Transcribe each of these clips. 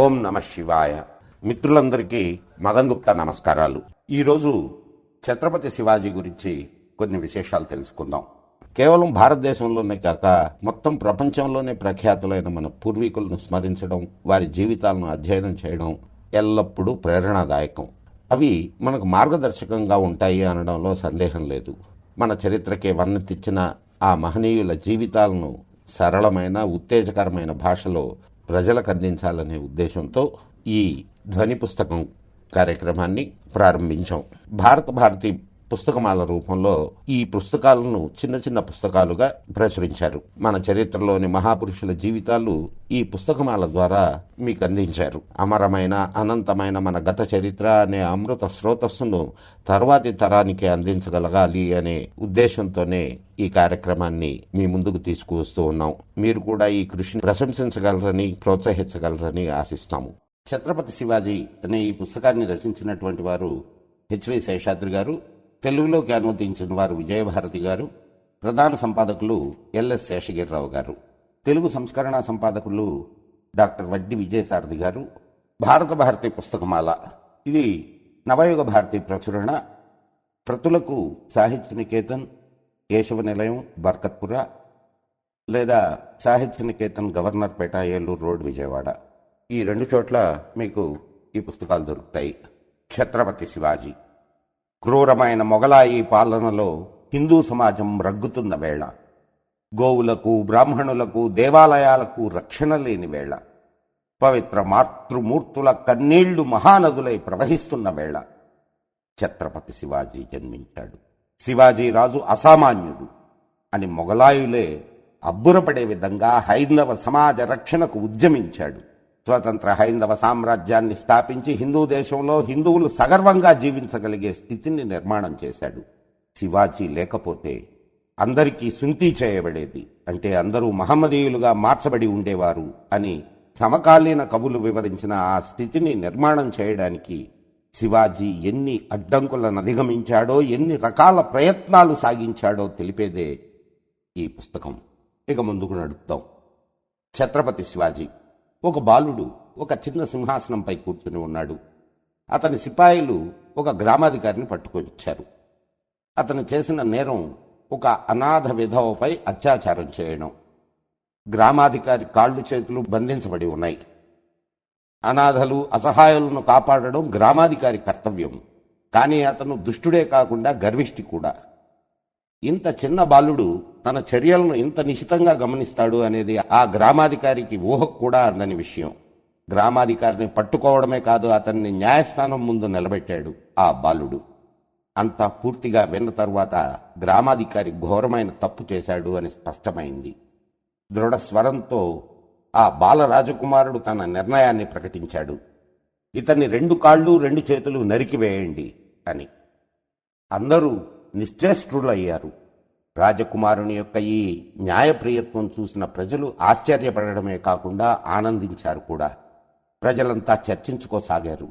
ఓం నమ శివాయ. మిత్రులందరికీ మదన్ గుప్తా నమస్కారాలు. ఈరోజు ఛత్రపతి శివాజీ గురించి కొన్ని విశేషాలు తెలుసుకుందాం. కేవలం భారతదేశంలోనే కాక మొత్తం ప్రపంచంలోనే ప్రఖ్యాతులైన మన పూర్వీకులను స్మరించడం, వారి జీవితాలను అధ్యయనం చేయడం ఎల్లప్పుడూ ప్రేరణాదాయకం. అవి మనకు మార్గదర్శకంగా ఉంటాయి అనడంలో సందేహం లేదు. మన చరిత్రకే వన్నె తెచ్చిన ఆ మహనీయుల జీవితాలను సరళమైన, ఉత్తేజకరమైన భాషలో ప్రజలకు అందించాలనే ఉద్దేశంతో ఈ ధ్వని పుస్తకం కార్యక్రమాన్ని ప్రారంభించాం. భారతి పుస్తకమాల రూపంలో ఈ పుస్తకాలను చిన్న చిన్న పుస్తకాలుగా ప్రచురించారు. మన చరిత్రలోని మహాపురుషుల జీవితాలు ఈ పుస్తకమాల ద్వారా మీకు అందించారు. అమరమైన, అనంతమైన మన గత చరిత్ర అనే అమృత స్రోతస్సును తర్వాతి తరానికి అందించగలగాలి అనే ఉద్దేశంతోనే ఈ కార్యక్రమాన్ని మీ ముందుకు తీసుకువస్తూ ఉన్నాం. మీరు కూడా ఈ కృషిని ప్రశంసించగలరని, ప్రోత్సహించగలరని ఆశిస్తాము. ఛత్రపతి శివాజీ అనే ఈ పుస్తకాన్ని రచించినటువంటి వారు హెచ్వి శేషాద్రి గారు, తెలుగులోకి అనువదించిన వారు విజయభారతి గారు, ప్రధాన సంపాదకులు ఎల్ఎస్ శేషగిరిరావు గారు, తెలుగు సంస్కరణ సంపాదకులు డాక్టర్ వడ్డి విజయసారథి గారు. భారతి పుస్తకమాల ఇది నవయుగ భారతి ప్రచురణ. ప్రతులకు సాహిత్య నికేతన్, కేశవ నిలయం, బర్కత్పుర లేదా సాహిత్య నికేతన్, గవర్నర్పేట, ఏలూరు రోడ్, విజయవాడ ఈ రెండు చోట్ల మీకు ఈ పుస్తకాలు దొరుకుతాయి. ఛత్రపతి శివాజీ క్రూరమైన మొగలాయి పాలనలో హిందూ సమాజం రగ్గుతున్న వేళ, గోవులకు, బ్రాహ్మణులకు, దేవాలయాలకు రక్షణ లేని వేళ, పవిత్ర మాతృమూర్తుల కన్నీళ్లు మహానదులై ప్రవహిస్తున్న వేళ ఛత్రపతి శివాజీ జన్మించాడు. శివాజీ రాజు అసామాన్యుడు అని మొగలాయులే అబ్బురపడే విధంగా హైందవ సమాజ రక్షణకు ఉద్యమించాడు. స్వతంత్ర హైందవ సామ్రాజ్యాన్ని స్థాపించి హిందూ దేశంలో హిందువులు సగర్వంగా జీవించగలిగే స్థితిని నిర్మాణం చేశాడు. శివాజీ లేకపోతే అందరికీ సుంతి చేయబడేది, అంటే అందరూ మహమ్మదీయులుగా మార్చబడి ఉండేవారు అని సమకాలీన కవులు వివరించిన ఆ స్థితిని నిర్మాణం చేయడానికి శివాజీ ఎన్ని అడ్డంకులను అధిగమించాడో, ఎన్ని రకాల ప్రయత్నాలు సాగించాడో తెలిపేదే ఈ పుస్తకం. ఇక ముందుకు నడుపుతాం. ఛత్రపతి శివాజీ ఒక బాలుడు ఒక చిన్న సింహాసనంపై కూర్చుని ఉన్నాడు. అతని సిపాయిలు ఒక గ్రామాధికారిని పట్టుకొచ్చారు. అతను చేసిన నేరం ఒక అనాథ విధవపై అత్యాచారం చేయడం. గ్రామాధికారి కాళ్ళు చేతులు బంధించబడి ఉన్నాయి. అనాథలు, అసహాయులను కాపాడడం గ్రామాధికారి కర్తవ్యం. కానీ అతను దుష్టుడే కాకుండా గర్విష్టి కూడా. ఇంత చిన్న బాలుడు తన చర్యలను ఇంత నిశితంగా గమనిస్తాడు అనేది ఆ గ్రామాధికారికి ఊహకు కూడా అందని విషయం. గ్రామాధికారిని పట్టుకోవడమే కాదు, అతన్ని న్యాయస్థానం ముందు నిలబెట్టాడు ఆ బాలుడు. అంతా పూర్తిగా విన్న తరువాత గ్రామాధికారి ఘోరమైన తప్పు చేశాడు అని స్పష్టమైంది. దృఢ స్వరంతో ఆ బాల రాజకుమారుడు తన నిర్ణయాన్ని ప్రకటించాడు. ఇతన్ని 2 కాళ్ళు 2 చేతులు నరికివేయండి అని. అందరూ నిశ్చేష్టులయ్యారు. రాజకుమారుని యొక్క ఈ న్యాయప్రియత్వం చూసిన ప్రజలు ఆశ్చర్యపడడమే కాకుండా ఆనందించారు కూడా. ప్రజలంతా చర్చించుకోసాగారు.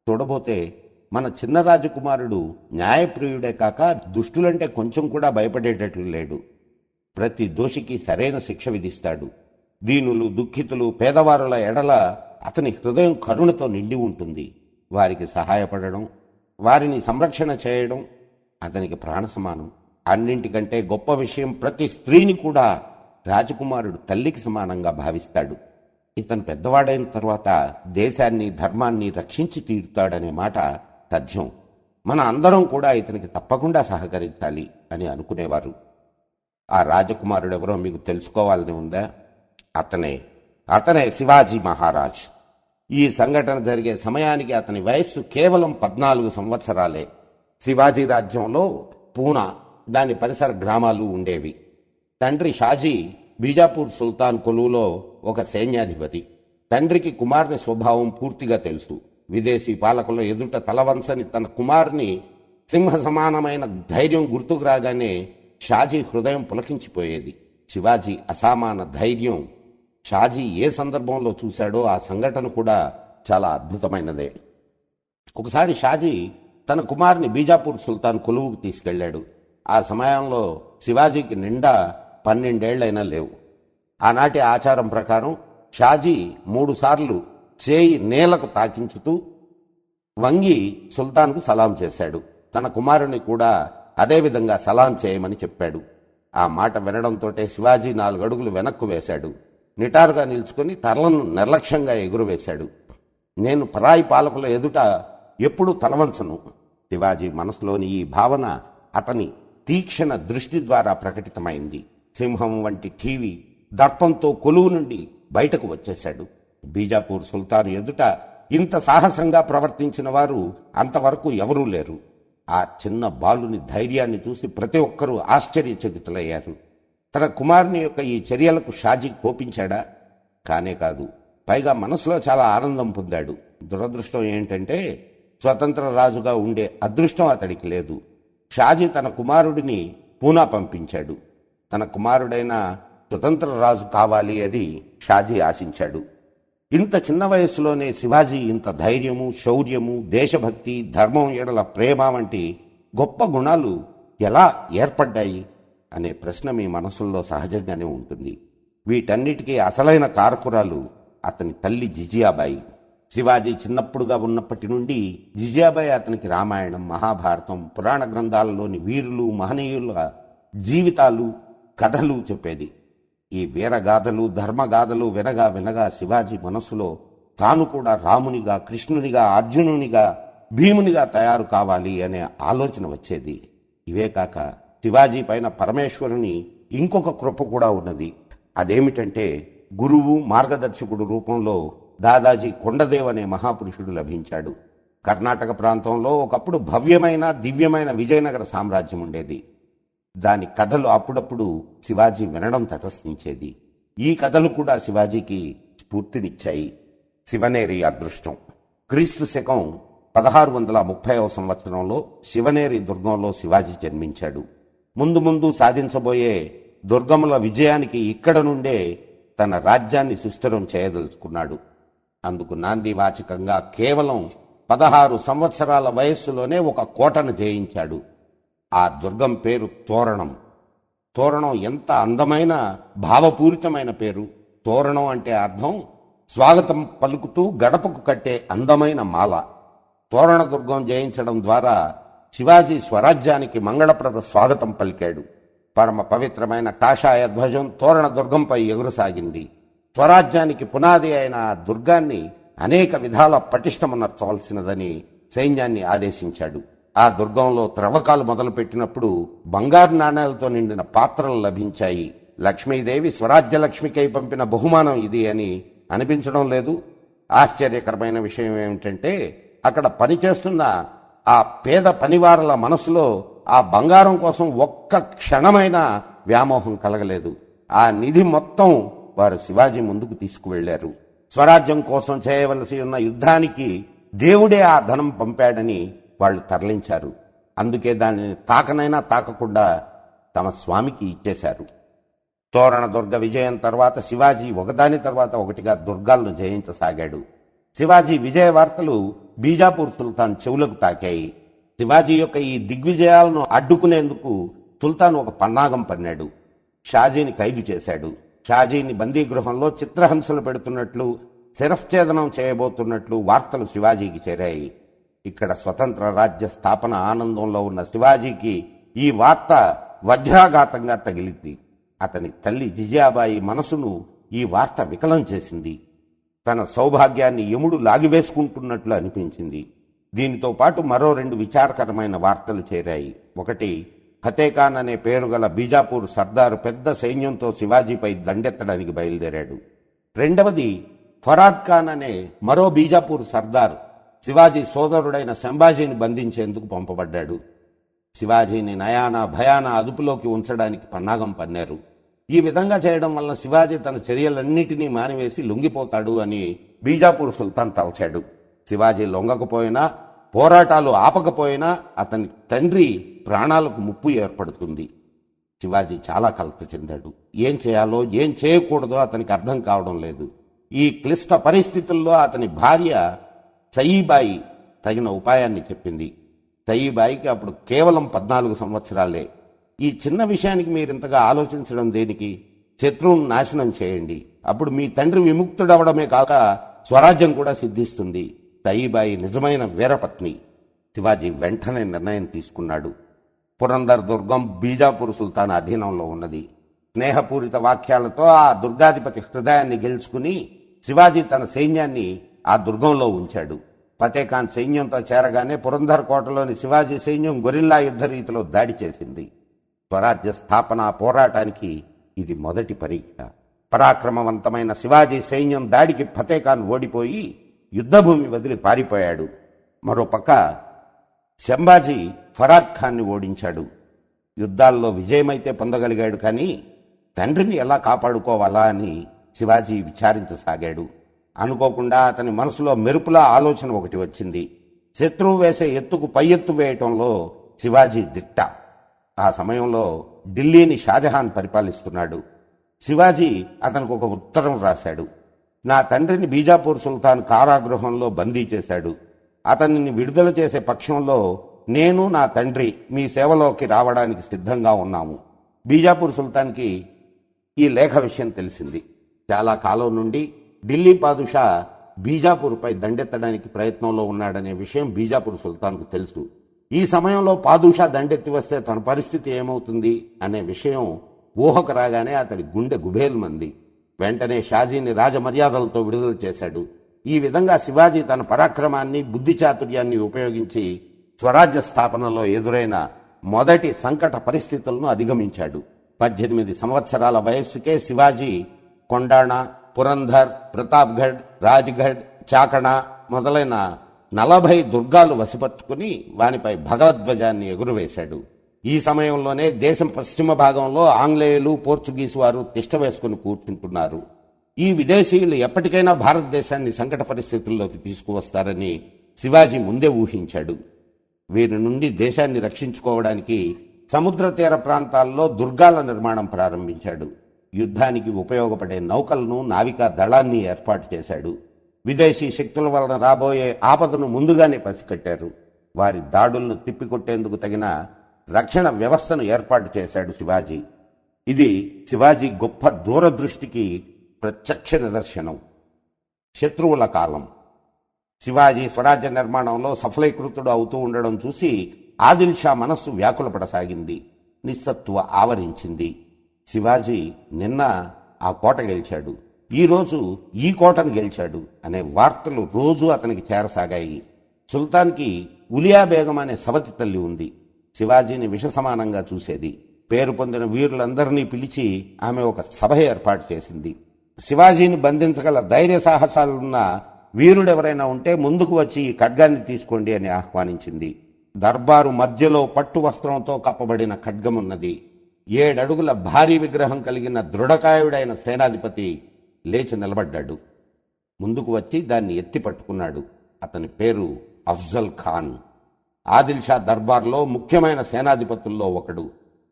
చూడబోతే మన చిన్న రాజకుమారుడు న్యాయప్రియుడే కాక దుష్టులంటే కొంచెం కూడా భయపడేటట్లు లేడు. ప్రతి దోషికి సరైన శిక్ష విధిస్తాడు. దీనులు, దుఃఖితులు, పేదవారుల ఎడల అతని హృదయం కరుణతో నిండి ఉంటుంది. వారికి సహాయపడడం, వారిని సంరక్షణ చేయడం అతనికి ప్రాణ సమానం. అన్నింటికంటే గొప్ప విషయం, ప్రతి స్త్రీని కూడా రాజకుమారుడు తల్లికి సమానంగా భావిస్తాడు. ఇతను పెద్దవాడైన తర్వాత దేశాన్ని, ధర్మాన్ని రక్షించి తీరుతాడనే మాట తథ్యం. మన అందరం కూడా ఇతనికి తప్పకుండా సహకరించాలి అని అనుకునేవారు. ఆ రాజకుమారుడు ఎవరో మీకు తెలుసుకోవాలని ఉందా? అతనే శివాజీ మహారాజ్. ఈ సంఘటన జరిగే సమయానికి అతని వయస్సు కేవలం 14 సంవత్సరాలే. శివాజీ రాజ్యంలో పూనా, దాని పరిసర గ్రామాలు ఉండేవి. తండ్రి షాజీ బీజాపూర్ సుల్తాన్ కొలువులో ఒక సైన్యాధిపతి. తండ్రికి కుమారుని స్వభావం పూర్తిగా తెలుసు. విదేశీ పాలకుల ఎదుట తలవంచని తన కుమారుని సింహ సమానమైన ధైర్యం గుర్తుకు రాగానే షాజీ హృదయం పులకించిపోయేది. శివాజీ అసామాన ధైర్యం షాజీ ఏ సందర్భంలో చూశాడో ఆ సంఘటన కూడా చాలా అద్భుతమైనదే. ఒకసారి షాజీ తన కుమారుని బీజాపూర్ సుల్తాన్ కొలువుకు తీసుకెళ్లాడు. ఆ సమయంలో శివాజీకి నిండా 12 ఏళ్లైనా లేవు. ఆనాటి ఆచారం ప్రకారం షాజీ 3 సార్లు చేయి నేలకు తాకించుతూ వంగి సుల్తాన్కు సలాం చేశాడు. తన కుమారుని కూడా అదేవిధంగా సలాం చేయమని చెప్పాడు. ఆ మాట వినడంతోటే శివాజీ 4 అడుగులు వెనక్కు వేశాడు. నిటారుగా నిల్చుకుని తరలను నిర్లక్ష్యంగా ఎగురవేశాడు. నేను పరాయి పాలకుల ఎదుట ఎప్పుడూ తలవంచను. శివాజీ మనసులోని ఈ భావన అతని తీక్షణ దృష్టి ద్వారా ప్రకటితమైంది. సింహం వంటి టీవీ దర్పంతో కొలువు నుండి బయటకు వచ్చేశాడు. బీజాపూర్ సుల్తాన్ ఎదుట ఇంత సాహసంగా ప్రవర్తించిన వారు అంతవరకు ఎవరూ లేరు. ఆ చిన్న బాలుని ధైర్యాన్ని చూసి ప్రతి ఒక్కరూ ఆశ్చర్యచకితులయ్యారు. తన కుమారుని యొక్క ఈ చర్యలకు షాజీ కోపించాడా? కానే కాదు. పైగా మనసులో చాలా ఆనందం పొందాడు. దురదృష్టం ఏంటంటే స్వతంత్ర రాజుగా ఉండే అదృష్టం అతడికి లేదు. షాజీ తన కుమారుడిని పూనా పంపించాడు. తన కుమారుడైన స్వతంత్ర రాజు కావాలి అని షాజీ ఆశించాడు. ఇంత చిన్న వయస్సులోనే శివాజీ ఇంత ధైర్యము, శౌర్యము, దేశభక్తి, ధర్మం ఎడల ప్రేమ వంటి గొప్ప గుణాలు ఎలా ఏర్పడ్డాయి అనే ప్రశ్న మీ మనసుల్లో సహజంగానే ఉంటుంది. వీటన్నిటికీ అసలైన కారకురాలు అతని తల్లి జిజియాబాయి. శివాజీ చిన్నప్పుడుగా ఉన్నప్పటి నుండి జిజియాబాయి అతనికి రామాయణం, మహాభారతం, పురాణ గ్రంథాలలోని వీరులు, మహనీయుల జీవితాలు, కథలు చెప్పేది. ఈ వీరగాథలు, ధర్మగాథలు వినగా వినగా శివాజీ మనసులో తాను కూడా రామునిగా, కృష్ణునిగా, అర్జునునిగా, భీమునిగా తయారు కావాలి అనే ఆలోచన వచ్చేది. ఇవే కాక శివాజీ పైన పరమేశ్వరుని ఇంకొక కృప కూడా ఉన్నది. అదేమిటంటే గురువు, మార్గదర్శకుడు రూపంలో దాదాజీ కొండదేవ్ అనే మహాపురుషుడు లభించాడు. కర్ణాటక ప్రాంతంలో ఒకప్పుడు భవ్యమైన, దివ్యమైన విజయనగర సామ్రాజ్యం ఉండేది. దాని కథలు అప్పుడప్పుడు శివాజీ వినడం తటస్థించేది. ఈ కథలు కూడా శివాజీకి స్ఫూర్తినిచ్చాయి. శివనేరి అదృష్టం. క్రీస్తు శకం 1630వ సంవత్సరంలో శివనేరి దుర్గంలో శివాజీ జన్మించాడు. ముందు ముందు సాధించబోయే దుర్గముల విజయానికి ఇక్కడ నుండే తన రాజ్యాన్ని సుస్థిరం చేయదలుచుకున్నాడు. అందుకు నాంది వాచకంగా కేవలం 16 సంవత్సరాల వయస్సులోనే ఒక కోటను జయించాడు. ఆ దుర్గం పేరు తోరణం. తోరణం ఎంత అందమైన, భావపూరితమైన పేరు. తోరణం అంటే అర్థం స్వాగతం పలుకుతూ గడపకు కట్టే అందమైన మాల. తోరణ దుర్గం జయించడం ద్వారా శివాజీ స్వరాజ్యానికి మంగళప్రద స్వాగతం పలికాడు. పరమ పవిత్రమైన కాషాయ ధ్వజం తోరణ దుర్గంపై ఎగురసాగింది. స్వరాజ్యానికి పునాది అయిన ఆ దుర్గాన్ని అనేక విధాల పటిష్టమునర్చవలసినదని సైన్యాన్ని ఆదేశించాడు. ఆ దుర్గంలో త్రవ్వకాలు మొదలుపెట్టినప్పుడు బంగారు నాణేలతో నిండిన పాత్రలు లభించాయి. లక్ష్మీదేవి స్వరాజ్యలక్ష్మికై పంపిన బహుమానం ఇది అని అనిపించడం లేదు. ఆశ్చర్యకరమైన విషయం ఏమిటంటే అక్కడ పనిచేస్తున్న ఆ పేద పనివారుల మనసులో ఆ బంగారం కోసం ఒక్క క్షణమైన వ్యామోహం కలగలేదు. ఆ నిధి మొత్తం వారు శివాజీ ముందుకు తీసుకువెళ్లారు. స్వరాజ్యం కోసం చేయవలసి ఉన్న యుద్ధానికి దేవుడే ఆ ధనం పంపాడని వాళ్ళు తరలించారు. అందుకే దానిని తాకనైనా తాకకుండా తమ స్వామికి ఇచ్చేశారు. తోరణ దుర్గ విజయం తర్వాత శివాజీ ఒకదాని తర్వాత ఒకటిగా దుర్గాలను జయించసాగాడు. శివాజీ విజయ వార్తలు బీజాపూర్ సుల్తాన్ చెవులకు తాకాయి. శివాజీ యొక్క ఈ దిగ్విజయాలను అడ్డుకునేందుకు సుల్తాన్ ఒక పన్నాగం పన్నాడు. షాజీని ఖైదు చేశాడు. షాజీని బందీగృహంలో చిత్రహింసలు పెడుతున్నట్లు, శిరశ్ఛేదనం చేయబోతున్నట్లు వార్తలు శివాజీకి చేరాయి. ఇక్కడ స్వతంత్ర రాజ్య స్థాపన ఆనందంలో ఉన్న శివాజీకి ఈ వార్త వజ్రాఘాతంగా తగిలింది. అతని తల్లి జిజియాబాయి మనసును ఈ వార్త వికలం చేసింది. తన సౌభాగ్యాన్ని యముడు లాగివేసుకుంటున్నట్లు అనిపించింది. దీనితో పాటు మరో 2 విచారకరమైన వార్తలు చేరాయి. ఒకటి, ఫతేఖాన్ అనే పేరు గల బీజాపూర్ సర్దారు పెద్ద సైన్యంతో శివాజీపై దండెత్తడానికి బయలుదేరాడు. రెండవది, ఫరాద్ ఖాన్ అనే మరో బీజాపూర్ సర్దార్ శివాజీ సోదరుడైన సంభాజీని బంధించేందుకు పంపబడ్డాడు. శివాజీని నయానా భయానా అదుపులోకి ఉంచడానికి పన్నాగం పన్నారు. ఈ విధంగా చేయడం వల్ల శివాజీ తన చర్యలన్నిటినీ మానివేసి లొంగిపోతాడు అని బీజాపూర్ సుల్తాన్ తలచాడు. శివాజీ లొంగకపోయినా, పోరాటాలు ఆపకపోయినా అతని తండ్రి ప్రాణాలకు ముప్పు ఏర్పడుతుంది. శివాజీ చాలా కలత చెందాడు. ఏం చేయాలో ఏం చేయకూడదో అతనికి అర్థం కావడం లేదు. ఈ క్లిష్ట పరిస్థితుల్లో అతని భార్య సయీబాయి తగిన ఉపాయాన్ని చెప్పింది. సయీబాయికి అప్పుడు కేవలం 14 సంవత్సరాలే. ఈ చిన్న విషయానికి మీరింతగా ఆలోచించడం దేనికి? శత్రువును నాశనం చేయండి, అప్పుడు మీ తండ్రి విముక్తుడవడమే కాక స్వరాజ్యం కూడా సిద్ధిస్తుంది. తయిబాయి నిజమైన వీరపత్ని. శివాజీ వెంటనే నిర్ణయం తీసుకున్నాడు. పురందర్ దుర్గం బీజాపూర్ సుల్తాన్ అధీనంలో ఉన్నది. స్నేహపూరిత వాక్యాలతో ఆ దుర్గాధిపతి హృదయాన్ని గెలుచుకుని శివాజీ తన సైన్యాన్ని ఆ దుర్గంలో ఉంచాడు. ఫతేఖాన్ సైన్యంతో చేరగానే పురందర్ కోటలోని శివాజీ సైన్యం గొరిల్లా యుద్ధ రీతిలో దాడి చేసింది. స్వరాజ్య స్థాపన పోరాటానికి ఇది మొదటి పరీక్ష. పరాక్రమవంతమైన శివాజీ సైన్యం దాడికి ఫతేఖాన్ ఓడిపోయి యుద్ధభూమి వదిలి పారిపోయాడు. మరోపక్క శంభాజీ ఫరాద్ ఖాన్ని ఓడించాడు. యుద్ధాల్లో విజయమైతే పొందగలిగాడు, కానీ తండ్రిని ఎలా కాపాడుకోవాలా అని శివాజీ విచారించసాగాడు. అనుకోకుండా అతని మనసులో మెరుపులా ఆలోచన ఒకటి వచ్చింది. శత్రువు వేసే ఎత్తుకు పై ఎత్తు వేయటంలో శివాజీ దిట్ట. ఆ సమయంలో ఢిల్లీని షాజహాన్ పరిపాలిస్తున్నాడు. శివాజీ అతనికి ఒక ఉత్తరం రాశాడు. నా తండ్రిని బీజాపూర్ సుల్తాన్ కారాగృహంలో బందీ చేశాడు. అతనిని విడుదల చేసే పక్షంలో నేను నా తండ్రి మీ సేవలోకి రావడానికి సిద్ధంగా ఉన్నాము. బీజాపూర్ సుల్తాన్కి ఈ లేఖ విషయం తెలిసింది. చాలా కాలం నుండి ఢిల్లీ పాదుషా బీజాపూర్పై దండెత్తడానికి ప్రయత్నంలో ఉన్నాడనే విషయం బీజాపూర్ సుల్తాన్కు తెలుసు. ఈ సమయంలో పాదుషా దండెత్తి వస్తే తన పరిస్థితి ఏమవుతుంది అనే విషయం ఊహకు రాగానే అతడి గుండె గుబేల్మంది. వెంటనే షాజీని రాజమర్యాదలతో విడుదల చేశాడు. ఈ విధంగా శివాజీ తన పరాక్రమాన్ని, బుద్ధి చాతుర్యాన్ని ఉపయోగించి స్వరాజ్య స్థాపనలో ఎదురైన మొదటి సంకట పరిస్థితులను అధిగమించాడు. 18 సంవత్సరాల వయస్సుకే శివాజీ కొండాణ, పురంధర్, ప్రతాప్గఢ్, రాజ్గఢ్, చాకణ మొదలైన 40 దుర్గాలు వశపరుచుకుని వానిపై భగవద్ధ్వజాన్ని ఎగురవేశాడు. ఈ సమయంలోనే దేశం పశ్చిమ భాగంలో ఆంగ్లేయులు, పోర్చుగీసు వారు తిష్ట వేసుకుని కూర్చుంటున్నారు. ఈ విదేశీయులు ఎప్పటికైనా భారతదేశాన్ని సంకట పరిస్థితుల్లోకి తీసుకువస్తారని శివాజీ ముందే ఊహించాడు. వీరి నుండి దేశాన్ని రక్షించుకోవడానికి సముద్ర తీర ప్రాంతాల్లో దుర్గాల నిర్మాణం ప్రారంభించాడు. యుద్ధానికి ఉపయోగపడే నౌకలను, నావికా దళాన్ని ఏర్పాటు చేశాడు. విదేశీ శక్తుల వలన రాబోయే ఆపదను ముందుగానే పసికట్టారు. వారి దాడులను తిప్పికొట్టేందుకు తగిన రక్షణ వ్యవస్థను ఏర్పాటు చేశాడు శివాజీ. ఇది శివాజీ గొప్ప దూరదృష్టికి ప్రత్యక్ష నిదర్శనం. శత్రువుల కాలం. శివాజీ స్వరాజ్య నిర్మాణంలో సఫలీకృతుడు అవుతూ ఉండడం చూసి ఆదిల్ షా మనస్సు వ్యాకులపడసాగింది. నిస్సత్తువ ఆవరించింది. శివాజీ నిన్న ఆ కోట గెలిచాడు, ఈరోజు ఈ కోటను గెలిచాడు అనే వార్తలు రోజూ అతనికి చేరసాగాయి. సుల్తాన్కి ఉలియా బేగం అనే సవతి తల్లి ఉంది. శివాజీని విషసమానంగా చూసేది. పేరు పొందిన వీరులందరినీ పిలిచి ఆమె ఒక సభ ఏర్పాటు చేసింది. శివాజీని బంధించగల ధైర్య సాహసాలున్న వీరుడెవరైనా ఉంటే ముందుకు వచ్చి ఈ ఖడ్గాన్ని తీసుకోండి అని ఆహ్వానించింది. దర్బారు మధ్యలో పట్టు వస్త్రంతో కప్పబడిన ఖడ్గమున్నది. 7 అడుగుల భారీ విగ్రహం కలిగిన దృఢకాయుడైన సేనాధిపతి లేచి నిలబడ్డాడు. ముందుకు వచ్చి దాన్ని ఎత్తి పట్టుకున్నాడు. అతని పేరు అఫ్జల్ ఖాన్. ఆదిల్ షా దర్బార్లో ముఖ్యమైన సేనాధిపతుల్లో ఒకడు.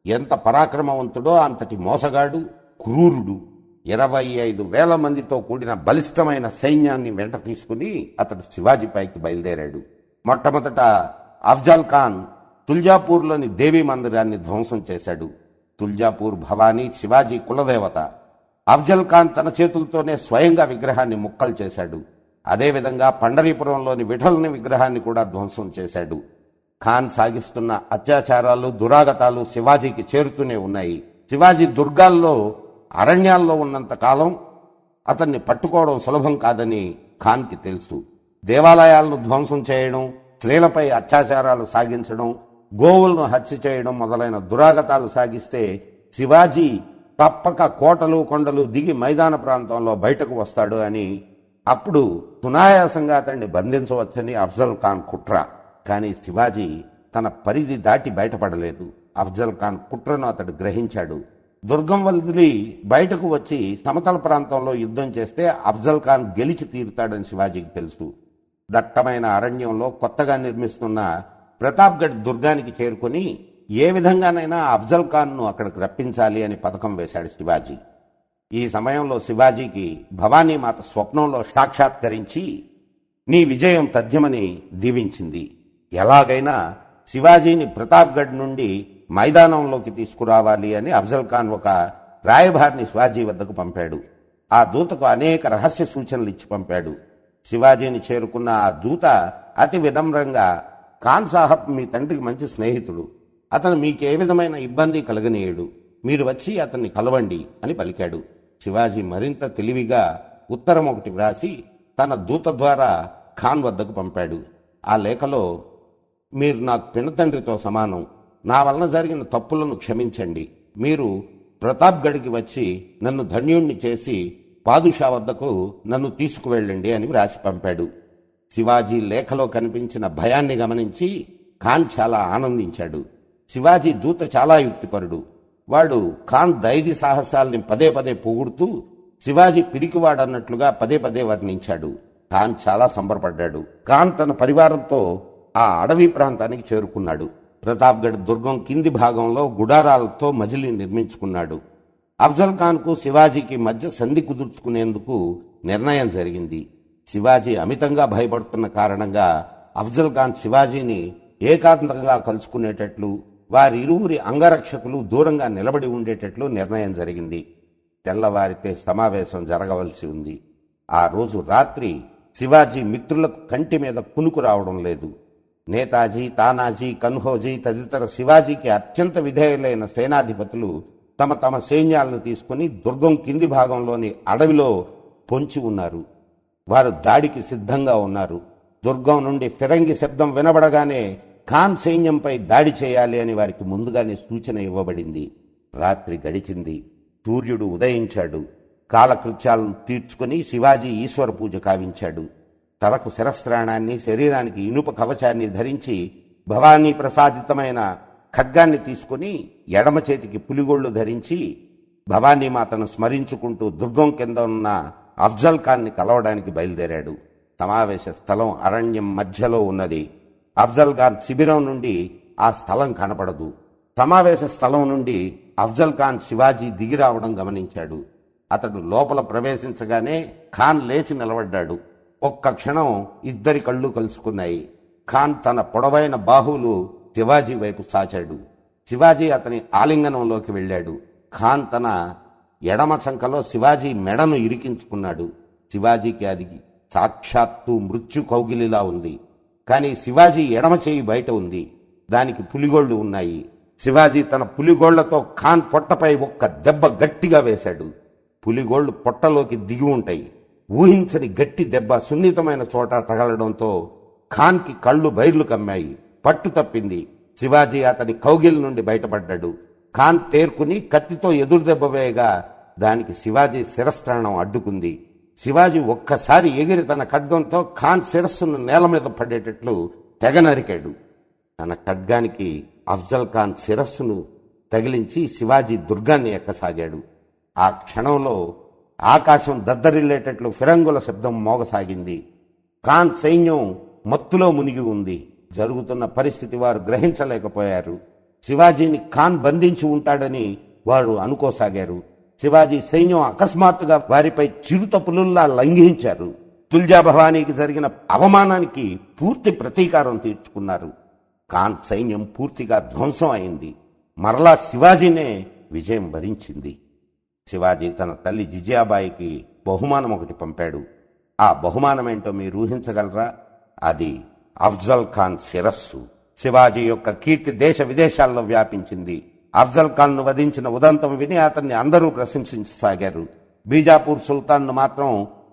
ఎంత పరాక్రమవంతుడో అంతటి మోసగాడు, క్రూరుడు. 25,000 మందితో కూడిన బలిష్టమైన సైన్యాన్ని వెంట తీసుకుని అతడు శివాజీపైకి బయలుదేరాడు. మొట్టమొదట అఫ్జల్ ఖాన్ తుల్జాపూర్లోని దేవీ మందిరాన్ని ధ్వంసం చేశాడు. తుల్జాపూర్ భవానీ శివాజీ కులదేవత. అఫ్జల్ ఖాన్ తన చేతులతోనే స్వయంగా విగ్రహాన్ని ముక్కలు చేశాడు. అదేవిధంగా పండరీపురంలోని విఠల్ని విగ్రహాన్ని కూడా ధ్వంసం చేశాడు. ఖాన్ సాగిస్తున్న అత్యాచారాలు, దురాగతాలు శివాజీకి చేరుతూనే ఉన్నాయి. శివాజీ దుర్గాల్లో, అరణ్యాల్లో ఉన్నంత కాలం అతన్ని పట్టుకోవడం సులభం కాదని ఖాన్కి తెలుసు. దేవాలయాలను ధ్వంసం చేయడం, స్త్రీలపై అత్యాచారాలు సాగించడం, గోవులను హత్య చేయడం మొదలైన దురాగతాలు సాగిస్తే శివాజీ తప్పక కోటలు, కొండలు దిగి మైదాన ప్రాంతంలో బయటకు వస్తాడు అని, అప్పుడు సునాయాసంగా అతన్ని బంధించవచ్చని అఫ్జల్ ఖాన్ కుట్ర. కానీ శివాజీ తన పరిధి దాటి బయటపడలేదు. అఫ్జల్ ఖాన్ కుట్రను అతడు గ్రహించాడు. దుర్గం వదిలి బయటకు వచ్చి సమతల ప్రాంతంలో యుద్ధం చేస్తే అఫ్జల్ ఖాన్ గెలిచి తీరుతాడని శివాజీకి తెలుసు. దట్టమైన అరణ్యంలో కొత్తగా నిర్మిస్తున్న ప్రతాప్గఢ్ దుర్గానికి చేరుకుని ఏ విధంగానైనా అఫ్జల్ ఖాన్ను అక్కడికి రప్పించాలి అని పథకం వేశాడు శివాజీ. ఈ సమయంలో శివాజీకి భవానీమాత స్వప్నంలో సాక్షాత్కరించి నీ విజయం తథ్యమని దీవించింది. ఎలాగైనా శివాజీని ప్రతాప్గఢ్ నుండి మైదానంలోకి తీసుకురావాలి అని అఫ్జల్ ఖాన్ ఒక రాయబారిని శివాజీ వద్దకు పంపాడు. ఆ దూతకు అనేక రహస్య సూచనలు ఇచ్చి పంపాడు. శివాజీని చేరుకున్న ఆ దూత అతి వినమ్రంగా, ఖాన్ సాహబ్ మీ తండ్రికి మంచి స్నేహితుడు, అతను మీకే విధమైన ఇబ్బంది కలగనీయడు, మీరు వచ్చి అతన్ని కలవండి అని పలికాడు. శివాజీ మరింత తెలివిగా ఉత్తరం ఒకటి వ్రాసి తన దూత ద్వారా ఖాన్ వద్దకు పంపాడు. ఆ లేఖలో, మీరు నాకు పినతండ్రితో సమానం, నా వలన జరిగిన తప్పులను క్షమించండి, మీరు ప్రతాప్గఢ్కి వచ్చి నన్ను ధన్యుణ్ణి చేసి పాదుషా వద్దకు నన్ను తీసుకువెళ్ళండి అని వ్రాసి పంపాడు. శివాజీ లేఖలో కనిపించిన భయాన్ని గమనించి ఖాన్ చాలా ఆనందించాడు. శివాజీ దూత చాలా యుక్తిపరుడు. వాడు ఖాన్ ధైర్య సాహసాల్ని పదే పదే పొగుడుతూ శివాజీ పిరికివాడన్నట్లుగా పదే పదే వర్ణించాడు. ఖాన్ చాలా సంబరపడ్డాడు. ఖాన్ తన పరివారంతో ఆ అడవి ప్రాంతానికి చేరుకున్నాడు. ప్రతాప్గఢ్ దుర్గం కింది భాగంలో గుడారాలతో మజిలీ నిర్మించుకున్నాడు. అఫ్జల్ ఖాన్ కు శివాజీకి మధ్య సంధి కుదుర్చుకునేందుకు నిర్ణయం జరిగింది. శివాజీ అమితంగా భయపడుతున్న కారణంగా అఫ్జల్ ఖాన్ శివాజీని ఏకాంతంగా కలుసుకునేటట్లు, వారిరువురి అంగరక్షకులు దూరంగా నిలబడి ఉండేటట్లు నిర్ణయం జరిగింది. తెల్లవారితే సమావేశం జరగవలసి ఉంది. ఆ రోజు రాత్రి శివాజీ మిత్రులకు కంటి మీద కునుకు రావడం లేదు. నేతాజీ, తానాజీ, కన్హోజీ తదితర శివాజీకి అత్యంత విధేయులైన సేనాధిపతులు తమ తమ సైన్యాలను తీసుకుని దుర్గం కింది భాగంలోని అడవిలో పొంచి ఉన్నారు. వారు దాడికి సిద్ధంగా ఉన్నారు. దుర్గం నుండి ఫిరంగి శబ్దం వినబడగానే ఖాన్ సైన్యంపై దాడి చేయాలి అని వారికి ముందుగానే సూచన ఇవ్వబడింది. రాత్రి గడిచింది. సూర్యుడు ఉదయించాడు. కాలకృత్యాలను తీర్చుకుని శివాజీ ఈశ్వర పూజ కావించాడు. తలకు శిరస్త్రాణాన్ని, శరీరానికి ఇనుప కవచాన్ని ధరించి భవానీ ప్రసాదితమైన ఖడ్గాన్ని తీసుకుని ఎడమ చేతికి పులిగోళ్లు ధరించి భవానీమాతను స్మరించుకుంటూ దుర్గం కింద ఉన్న అఫ్జల్ ఖాన్ని కలవడానికి బయలుదేరాడు. సమావేశ స్థలం అరణ్యం మధ్యలో ఉన్నది. అఫ్జల్ ఖాన్ శిబిరం నుండి ఆ స్థలం కనపడదు. సమావేశ స్థలం నుండి అఫ్జల్ ఖాన్ శివాజీ దిగిరావడం గమనించాడు. అతడు లోపల ప్రవేశించగానే ఖాన్ లేచి నిలబడ్డాడు. ఒక్క క్షణం ఇద్దరి కళ్ళు కలుసుకున్నాయి. ఖాన్ తన పొడవైన బాహువులు శివాజీ వైపు సాచాడు. శివాజీ అతని ఆలింగనంలోకి వెళ్ళాడు. ఖాన్ తన ఎడమ చంకలో శివాజీ మెడను ఇరికించుకున్నాడు. శివాజీకి అది సాక్షాత్తు మృత్యు కౌగిలిలా ఉంది. కానీ శివాజీ ఎడమ చేయి బయట ఉంది. దానికి పులిగోళ్లు ఉన్నాయి. శివాజీ తన పులిగోళ్లతో ఖాన్ పొట్టపై ఒక్క దెబ్బ గట్టిగా వేశాడు. పులిగోళ్లు పొట్టలోకి దిగి ఉంటాయి. ఊహించని గట్టి దెబ్బ సున్నితమైన చోట తగలడంతో ఖాన్కి కళ్ళు బైర్లు కమ్మాయి. పట్టు తప్పింది. శివాజీ అతని కౌగిలి నుండి బయటపడ్డాడు. ఖాన్ తేరుకుని కత్తితో ఎదురు దెబ్బ వేయగా దానికి శివాజీ శిరస్త్రాణం అడ్డుకుంది. శివాజీ ఒక్కసారి ఎగిరి తన ఖడ్గంతో ఖాన్ శిరస్సును నేల మీద పడేటట్లు తెగ నరికాడు. తన ఖడ్గానికి అఫ్జల్ ఖాన్ శిరస్సును తగిలించి శివాజీ దుర్గాన్ని ఎక్కసాగాడు. ఆ క్షణంలో ఆకాశం దద్దరిల్లేటట్లు ఫిరంగుల శబ్దం మోగసాగింది. ఖాన్ సైన్యం మత్తులో మునిగి ఉంది. జరుగుతున్న పరిస్థితి వారు గ్రహించలేకపోయారు. శివాజీని ఖాన్ బంధించి ఉంటాడని వారు అనుకోసాగారు. శివాజీ సైన్యం అకస్మాత్తుగా వారిపై చిరుతపులుల్లా లంఘించారు. తుల్జా భవానీకి జరిగిన అవమానానికి పూర్తి ప్రతీకారం తీర్చుకున్నారు. ఖాన్ సైన్యం పూర్తిగా ధ్వంసం అయింది. మరలా శివాజీనే విజయం వరించింది. శివాజీ తన తల్లి జిజియాబాయికి బహుమానం ఒకటి పంపాడు. ఆ బహుమానమేంటో మీరు ఊహించగలరా? అది అఫ్జల్ ఖాన్ శిరస్సు. శివాజీ యొక్క కీర్తి దేశ విదేశాల్లో వ్యాపించింది. అఫ్జల్ ఖాన్ ను వధించిన ఉదంతం విని అతన్ని అందరూ ప్రశంసించసాగారు. బీజాపూర్ సుల్తాన్ను మాత్రం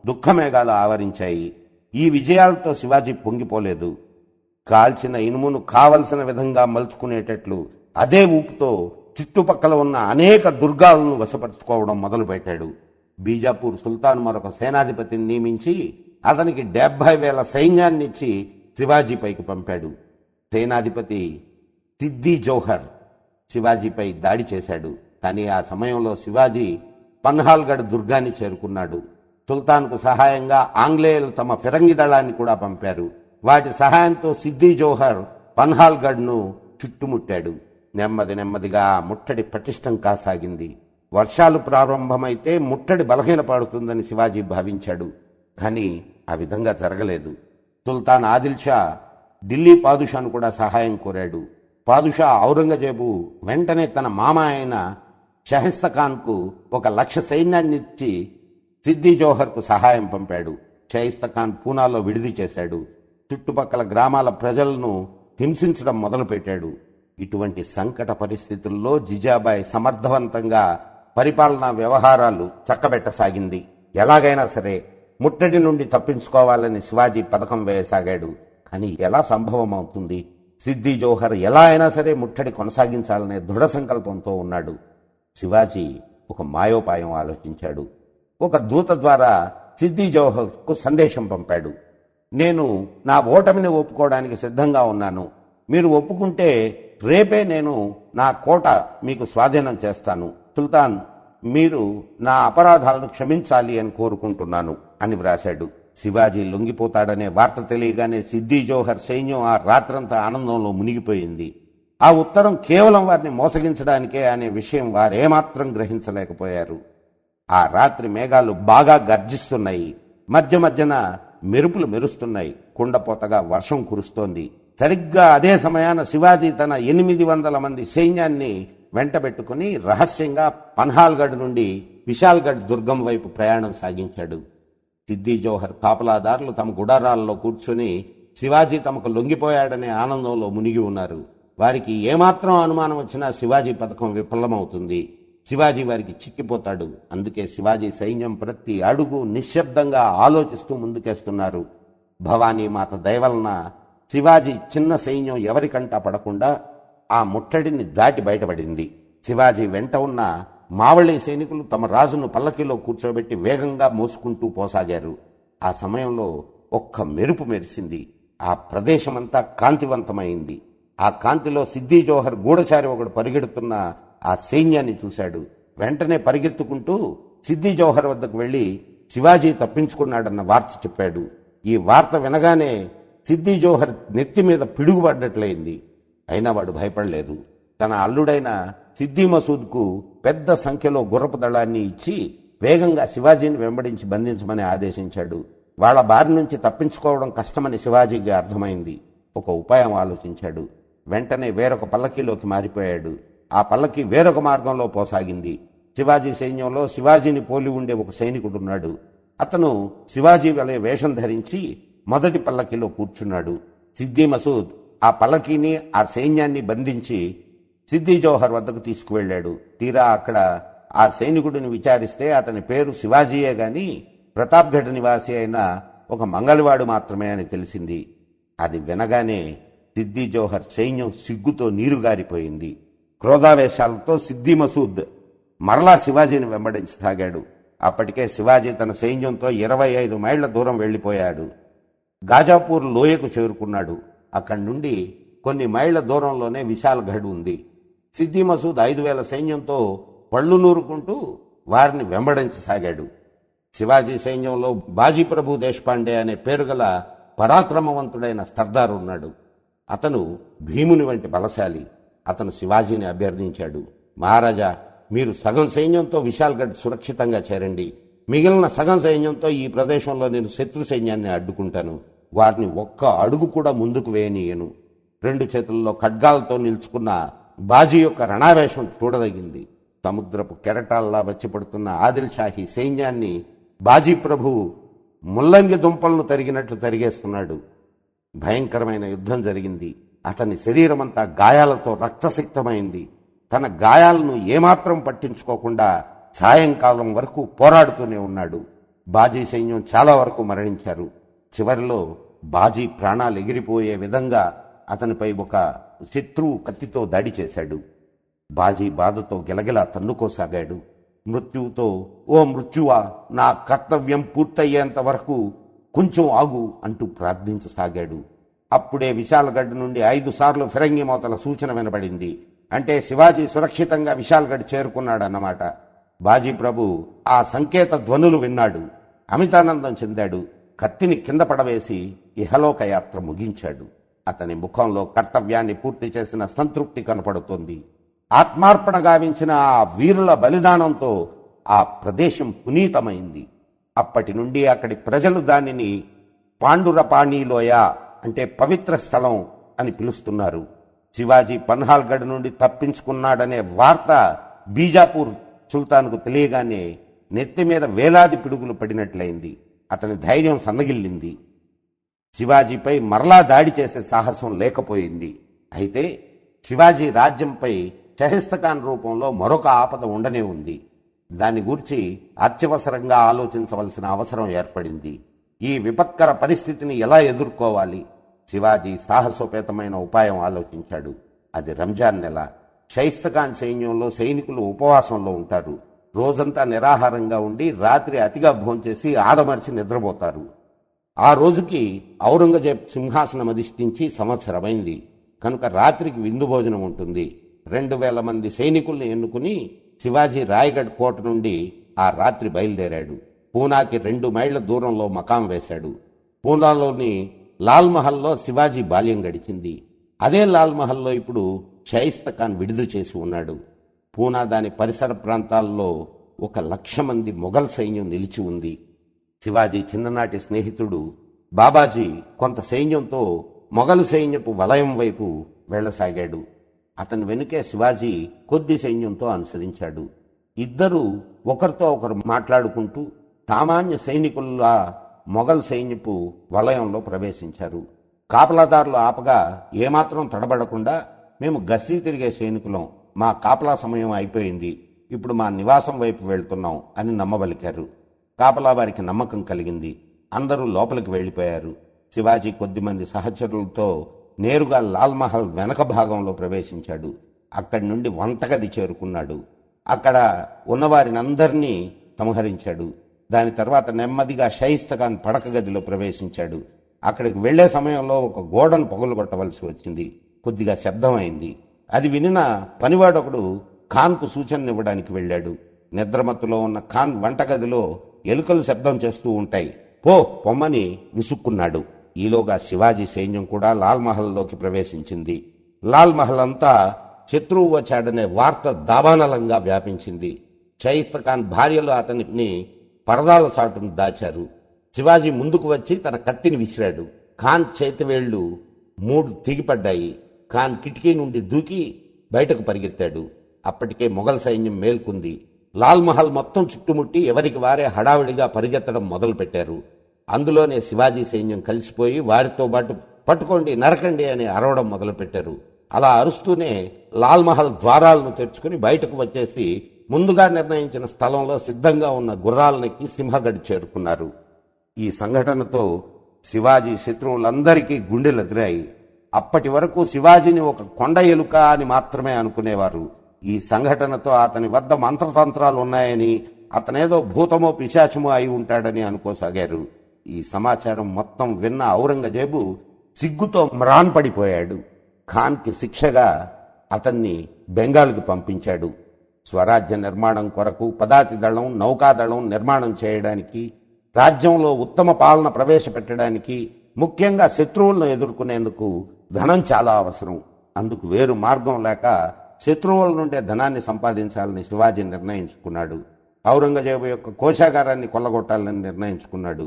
దుఃఖమేఘాలు ఆవరించాయి. ఈ విజయాలతో శివాజీ పొంగిపోలేదు. కాల్చిన ఇనుమును కావలసిన విధంగా మలుచుకునేటట్లు అదే ఊపుతో చుట్టుపక్కల ఉన్న అనేక దుర్గాలను వశపరుచుకోవడం మొదలుపెట్టాడు. బీజాపూర్ సుల్తాన్ మరొక సేనాధిపతిని నియమించి అతనికి 70,000 సైన్యాన్నిచ్చి శివాజీపైకి పంపాడు. సేనాధిపతి సిద్ది జౌహర్ శివాజీపై దాడి చేశాడు. కానీ ఆ సమయంలో శివాజీ పన్హాల్గఢ్ దుర్గాన్ని చేరుకున్నాడు. సుల్తాన్కు సహాయంగా ఆంగ్లేయులు తమ ఫిరంగి దళాన్ని కూడా పంపారు. వాటి సహాయంతో సిద్ది జౌహర్ పన్హాల్గఢ్ను చుట్టుముట్టాడు. నెమ్మది నెమ్మదిగా ముట్టడి పటిష్టం కాసాగింది. వర్షాలు ప్రారంభమైతే ముట్టడి బలహీనపడుతుందని శివాజీ భావించాడు. కానీ ఆ విధంగా జరగలేదు. సుల్తాన్ ఆదిల్ షా ఢిల్లీ పాదుషాను కూడా సహాయం కోరాడు. పాదుషా ఔరంగజేబు వెంటనే తన మామ అయిన షహిస్తఖాన్కు 1,00,000 సైన్యాన్నిచ్చి సిద్ది జౌహర్కు సహాయం పంపాడు. షాయిస్తా ఖాన్ పూనాలో విడిది చేశాడు. చుట్టుపక్కల గ్రామాల ప్రజలను హింసించడం మొదలుపెట్టాడు. ఇటువంటి సంకట పరిస్థితుల్లో జిజాబాయి సమర్థవంతంగా పరిపాలనా వ్యవహారాలు చక్కబెట్టసాగింది. ఎలాగైనా సరే ముట్టడి నుండి తప్పించుకోవాలని శివాజీ పథకం వేయసాగాడు. కానీ ఎలా సంభవం అవుతుంది? సిద్ది జోహర్ ఎలా అయినా సరే ముట్టడి కొనసాగించాలనే దృఢ సంకల్పంతో ఉన్నాడు. శివాజీ ఒక మాయోపాయం ఆలోచించాడు. ఒక దూత ద్వారా సిద్ది జోహర్కు సందేశం పంపాడు. నేను నా ఓటమిని ఒప్పుకోవడానికి సిద్ధంగా ఉన్నాను. మీరు ఒప్పుకుంటే రేపే నేను నా కోట మీకు స్వాధీనం చేస్తాను. సుల్తాన్, మీరు నా అపరాధాలను క్షమించాలి అని కోరుకుంటున్నాను అని వ్రాశాడు. శివాజీ లొంగిపోతాడనే వార్త తెలియగానే సిద్ది జోహర్ సైన్యం ఆ రాత్రంతా ఆనందంలో మునిగిపోయింది. ఆ ఉత్తరం కేవలం వారిని మోసగించడానికే అనే విషయం వారేమాత్రం గ్రహించలేకపోయారు. ఆ రాత్రి మేఘాలు బాగా గర్జిస్తున్నాయి. మధ్య మధ్యన మెరుపులు మెరుస్తున్నాయి. కుండపోతగా వర్షం కురుస్తోంది. సరిగ్గా అదే సమయాన శివాజీ తన 800 మంది సైన్యాన్ని వెంటబెట్టుకుని రహస్యంగా పన్హాల్గఢ్ నుండి విశాల్గఢ్ దుర్గం వైపు ప్రయాణం సాగించాడు. సిద్ది జోహర్ కాపలాదారులు తమ గుడారాల్లో కూర్చుని శివాజీ తమకు లొంగిపోయాడనే ఆనందంలో మునిగి ఉన్నారు. వారికి ఏమాత్రం అనుమానం వచ్చినా శివాజీ పథకం విఫలమవుతుంది. శివాజీ వారికి చిక్కిపోతాడు. అందుకే శివాజీ సైన్యం ప్రతి అడుగు నిశ్శబ్దంగా ఆలోచిస్తూ ముందుకేస్తున్నారు. భవానీమాత దయవలన శివాజీ చిన్న సైన్యం ఎవరికంటా పడకుండా ఆ ముట్టడిని దాటి బయటపడింది. శివాజీ వెంట ఉన్న మావళి సైనికులు తమ రాజును పల్లకీలో కూర్చోబెట్టి వేగంగా మోసుకుంటూ పోసాగారు. ఆ సమయంలో ఒక్క మెరుపు మెరిసింది. ఆ ప్రదేశమంతా కాంతివంతమైంది. ఆ కాంతిలో సిద్ది జోహర్ గూఢచారి ఒకడు పరిగెడుతున్న ఆ సైన్యాన్ని చూశాడు. వెంటనే పరిగెత్తుకుంటూ సిద్ది జోహర్ వద్దకు వెళ్లి శివాజీ తప్పించుకున్నాడన్న వార్త చెప్పాడు. ఈ వార్త వినగానే సిద్ది జోహర్ నెత్తి మీద పిడుగుపడ్డట్లయింది. అయినా వాడు భయపడలేదు. తన అల్లుడైన సిద్ది మసూద్కు పెద్ద సంఖ్యలో గుర్రపు దళాన్ని ఇచ్చి వేగంగా శివాజీని వెంబడించి బంధించమని ఆదేశించాడు. వాళ్ల బారి నుంచి తప్పించుకోవడం కష్టమని శివాజీకి అర్థమైంది. ఒక ఉపాయం ఆలోచించాడు. వెంటనే వేరొక పల్లకీలోకి మారిపోయాడు. ఆ పల్లకి వేరొక మార్గంలో పోసాగింది. శివాజీ సైన్యంలో శివాజీని పోలి ఉండే ఒక సైనికుడున్నాడు. అతను శివాజీ వలె వేషం ధరించి మొదటి పల్లకీలో కూర్చున్నాడు. సిద్ది మసూద్ ఆ పల్లకీని ఆ సైన్యాన్ని బంధించి సిద్ది జోహర్ వద్దకు తీసుకువెళ్లాడు. తీరా అక్కడ ఆ సైనికుడిని విచారిస్తే అతని పేరు శివాజీయే గాని ప్రతాప్గఢ్ నివాసి అయిన ఒక మంగళవాడు మాత్రమే అని తెలిసింది. అది వినగానే సిద్ది జోహర్ సైన్యం సిగ్గుతో నీరుగారిపోయింది. క్రోధావేశాలతో సిద్ది మసూద్ మరలా శివాజీని వెంబడించసాగాడు. అప్పటికే శివాజీ తన సైన్యంతో 25 మైళ్ల దూరం వెళ్లిపోయాడు. గాజాపూర్ లోయకు చేరుకున్నాడు. అక్కడి నుండి కొన్ని మైళ్ల దూరంలోనే విశాల్గఢ్ ఉంది. సిద్ది మసూద్ 5000 సైన్యంతో పళ్ళు నూరుకుంటూ వారిని వెంబడించసాగాడు. శివాజీ సైన్యంలో బాజీప్రభు దేశపాండే అనే పేరుగల పరాక్రమవంతుడైన సర్దారు ఉన్నాడు. అతను భీముని వంటి బలశాలి. అతను శివాజీని అభ్యర్థించాడు. మహారాజా, మీరు సగం సైన్యంతో విశాల్గఢ్ సురక్షితంగా చేరండి. మిగిలిన సగం సైన్యంతో ఈ ప్రదేశంలో నేను శత్రు సైన్యాన్ని అడ్డుకుంటాను. వారిని ఒక్క అడుగు కూడా ముందుకు వేయనీయను. 2 చేతుల్లో ఖడ్గాలతో నిల్చుకున్న బాజీ యొక్క రణావేశం చూడదగింది. సముద్రపు కెరటాల్లా వచ్చిపడుతున్న ఆదిల్ షాహీ సైన్యాన్ని బాజీ ప్రభు ముల్లంగి దుంపలను తరిగినట్లు తరిగేస్తున్నాడు. భయంకరమైన యుద్ధం జరిగింది. అతని శరీరమంతా గాయాలతో రక్తసిక్తమైంది. తన గాయాలను ఏమాత్రం పట్టించుకోకుండా సాయంకాలం వరకు పోరాడుతూనే ఉన్నాడు. బాజీ సైన్యం చాలా వరకు మరణించారు. చివరిలో బాజీ ప్రాణాలు ఎగిరిపోయే విధంగా అతనిపై ఒక శత్రువు కత్తితో దాడి చేశాడు. బాజీ బాధతో గిలగిలా తన్నుకోసాగాడు. మృత్యువుతో, ఓ మృత్యువా, నా కర్తవ్యం పూర్తయ్యేంత వరకు కొంచెం ఆగు అంటూ ప్రార్థించసాగాడు. అప్పుడే విశాల్గఢ్ నుండి 5 సార్లు ఫిరంగి మోతల సూచన వినబడింది. అంటే శివాజీ సురక్షితంగా విశాల్గఢ్ చేరుకున్నాడన్నమాట. బాజీ ప్రభు ఆ సంకేత ధ్వనులు విన్నాడు. అమితానందం చెందాడు. కత్తిని కింద పడవేసి ఇహలోక యాత్ర ముగించాడు. అతని ముఖంలో కర్తవ్యాన్ని పూర్తి చేసిన సంతృప్తి కనపడుతోంది. ఆత్మార్పణ గావించిన ఆ వీరుల బలిదానంతో ఆ ప్రదేశం పునీతమైంది. అప్పటి నుండి అక్కడి ప్రజలు దానిని పాండురపాణిలోయ అంటే పవిత్ర స్థలం అని పిలుస్తున్నారు. శివాజీ పన్హాల్గఢ్ నుండి తప్పించుకున్నాడనే వార్త బీజాపూర్ సుల్తాన్కు తెలియగానే నెత్తి మీద వేలాది పిడుగులు పడినట్లయింది. అతని ధైర్యం సన్నగిల్లింది. శివాజీపై మరలా దాడి చేసే సాహసం లేకపోయింది. అయితే శివాజీ రాజ్యంపై షహిస్తఖాన్ రూపంలో మరొక ఆపద ఉండనే ఉంది. దాని గురించి అత్యవసరంగా ఆలోచించవలసిన అవసరం ఏర్పడింది. ఈ విపత్కర పరిస్థితిని ఎలా ఎదుర్కోవాలి? శివాజీ సాహసోపేతమైన ఉపాయం ఆలోచించాడు. అది రంజాన్ నెల. షహిస్తఖాన్ సైన్యంలో సైనికులు ఉపవాసంలో ఉంటారు. రోజంతా నిరాహారంగా ఉండి రాత్రి అతిగా భోంచేసి ఆదమర్చి నిద్రపోతారు. ఆ రోజుకి ఔరంగజేబ్ సింహాసనం అధిష్ఠించి సంవత్సరమైంది కనుక రాత్రికి విందు భోజనం ఉంటుంది. 2000 మంది సైనికుల్ని ఎన్నుకుని శివాజీ రాయగఢ్ కోట నుండి ఆ రాత్రి బయలుదేరాడు. పూనాకి 2 మైళ్ల దూరంలో మకాం వేశాడు. పూనాలోని లాల్ మహల్లో శివాజీ బాల్యం గడిచింది. అదే లాల్ మహల్లో ఇప్పుడు షహిస్తఖాన్ విడుదల చేసి ఉన్నాడు. పూనా దాని పరిసర ప్రాంతాల్లో 1,00,000 మంది మొఘల్ సైన్యం నిలిచి ఉంది. శివాజీ చిన్ననాటి స్నేహితుడు బాబాజీ కొంత సైన్యంతో మొఘల్ సైన్యపు వలయం వైపు వెళ్లసాగాడు. అతని వెనుకే శివాజీ కొద్ది సైన్యంతో అనుసరించాడు. ఇద్దరూ ఒకరితో ఒకరు మాట్లాడుకుంటూ సామాన్య సైనికుల్లా మొఘల్ సైన్యపు వలయంలో ప్రవేశించారు. కాపలాదారులు ఆపగా ఏమాత్రం తడబడకుండా, మేము గస్తీ తిరిగే సైనికులం, మా కాపలా సమయం అయిపోయింది, ఇప్పుడు మా నివాసం వైపు వెళ్తున్నాం అని నమ్మబలికారు. కాపలా వారికి నమ్మకం కలిగింది. అందరూ లోపలికి వెళ్లిపోయారు. శివాజీ కొద్దిమంది సహచరులతో నేరుగా లాల్ మహల్ వెనక భాగంలో ప్రవేశించాడు. అక్కడి నుండి వంటగది చేరుకున్నాడు. అక్కడ ఉన్నవారినందరినీ సంహరించాడు. దాని తర్వాత నెమ్మదిగా షహిస్తఖాన్ పడక గదిలో ప్రవేశించాడు. అక్కడికి వెళ్లే సమయంలో ఒక గోడను పగులగొట్టవలసి వచ్చింది. కొద్దిగా శబ్దం అయింది. అది వినిన పనివాడొకడు ఖాన్కు సూచననివ్వడానికి వెళ్ళాడు. నిద్రమత్తులో ఉన్న ఖాన్ వంటగదిలో ఎలుకలు శబ్దం చేస్తూ ఉంటాయి, పొమ్మని విసుక్కున్నాడు. ఈలోగా శివాజీ సైన్యం కూడా లాల్ మహల్లోకి ప్రవేశించింది. లాల్ మహల్ అంతా శత్రువు వచ్చాడనే వార్త దావానలంగా వ్యాపించింది. షహిస్తఖాన్ భార్యలు అతనిని పరదాల చాటును దాచారు. శివాజీ ముందుకు వచ్చి తన కత్తిని విసిరాడు. ఖాన్ చేతివేళ్లు 3 తెగిపడ్డాయి. ఖాన్ కిటికీ నుండి దూకి బయటకు పరిగెత్తాడు. అప్పటికే మొఘల్ సైన్యం మేల్కొంది. లాల్ మహల్ మొత్తం చుట్టుముట్టి ఎవరికి వారే హడావిడిగా పరిగెత్తడం మొదలుపెట్టారు. అందులోనే శివాజీ సైన్యం కలిసిపోయి వారితో పాటు పట్టుకోండి, నరకండి అని అరవడం మొదలుపెట్టారు. అలా అరుస్తూనే లాల్ మహల్ ద్వారాలను తెరుచుకుని బయటకు వచ్చేసి ముందుగా నిర్ణయించిన స్థలంలో సిద్ధంగా ఉన్న గుర్రాలనెక్కి సింహగఢ్ చేరుకున్నారు. ఈ సంఘటనతో శివాజీ శత్రువులందరికీ గుండెలెదిరాయి. అప్పటి వరకు శివాజీని ఒక కొండ ఎలుక అని మాత్రమే అనుకునేవారు. ఈ సంఘటనతో అతని వద్ద మంత్రతంత్రాలు ఉన్నాయని, అతనేదో భూతమో పిశాచమో అయి ఉంటాడని అనుకోసాగారు. ఈ సమాచారం మొత్తం విన్న ఔరంగజేబు సిగ్గుతో మ్రాన్పడిపోయాడు. ఖాన్కి శిక్షగా అతన్ని బెంగాల్కి పంపించాడు. స్వరాజ్య నిర్మాణం కొరకు పదాతి దళం, నౌకాదళం నిర్మాణం చేయడానికి, రాజ్యంలో ఉత్తమ పాలన ప్రవేశపెట్టడానికి, ముఖ్యంగా శత్రువులను ఎదుర్కొనేందుకు ధనం చాలా అవసరం. అందుకు వేరు మార్గం లేక శత్రువుల నుండే ధనాన్ని సంపాదించాలని శివాజీ నిర్ణయించుకున్నాడు. ఔరంగజేబు యొక్క కోశాగారాన్ని కొల్లగొట్టాలని నిర్ణయించుకున్నాడు.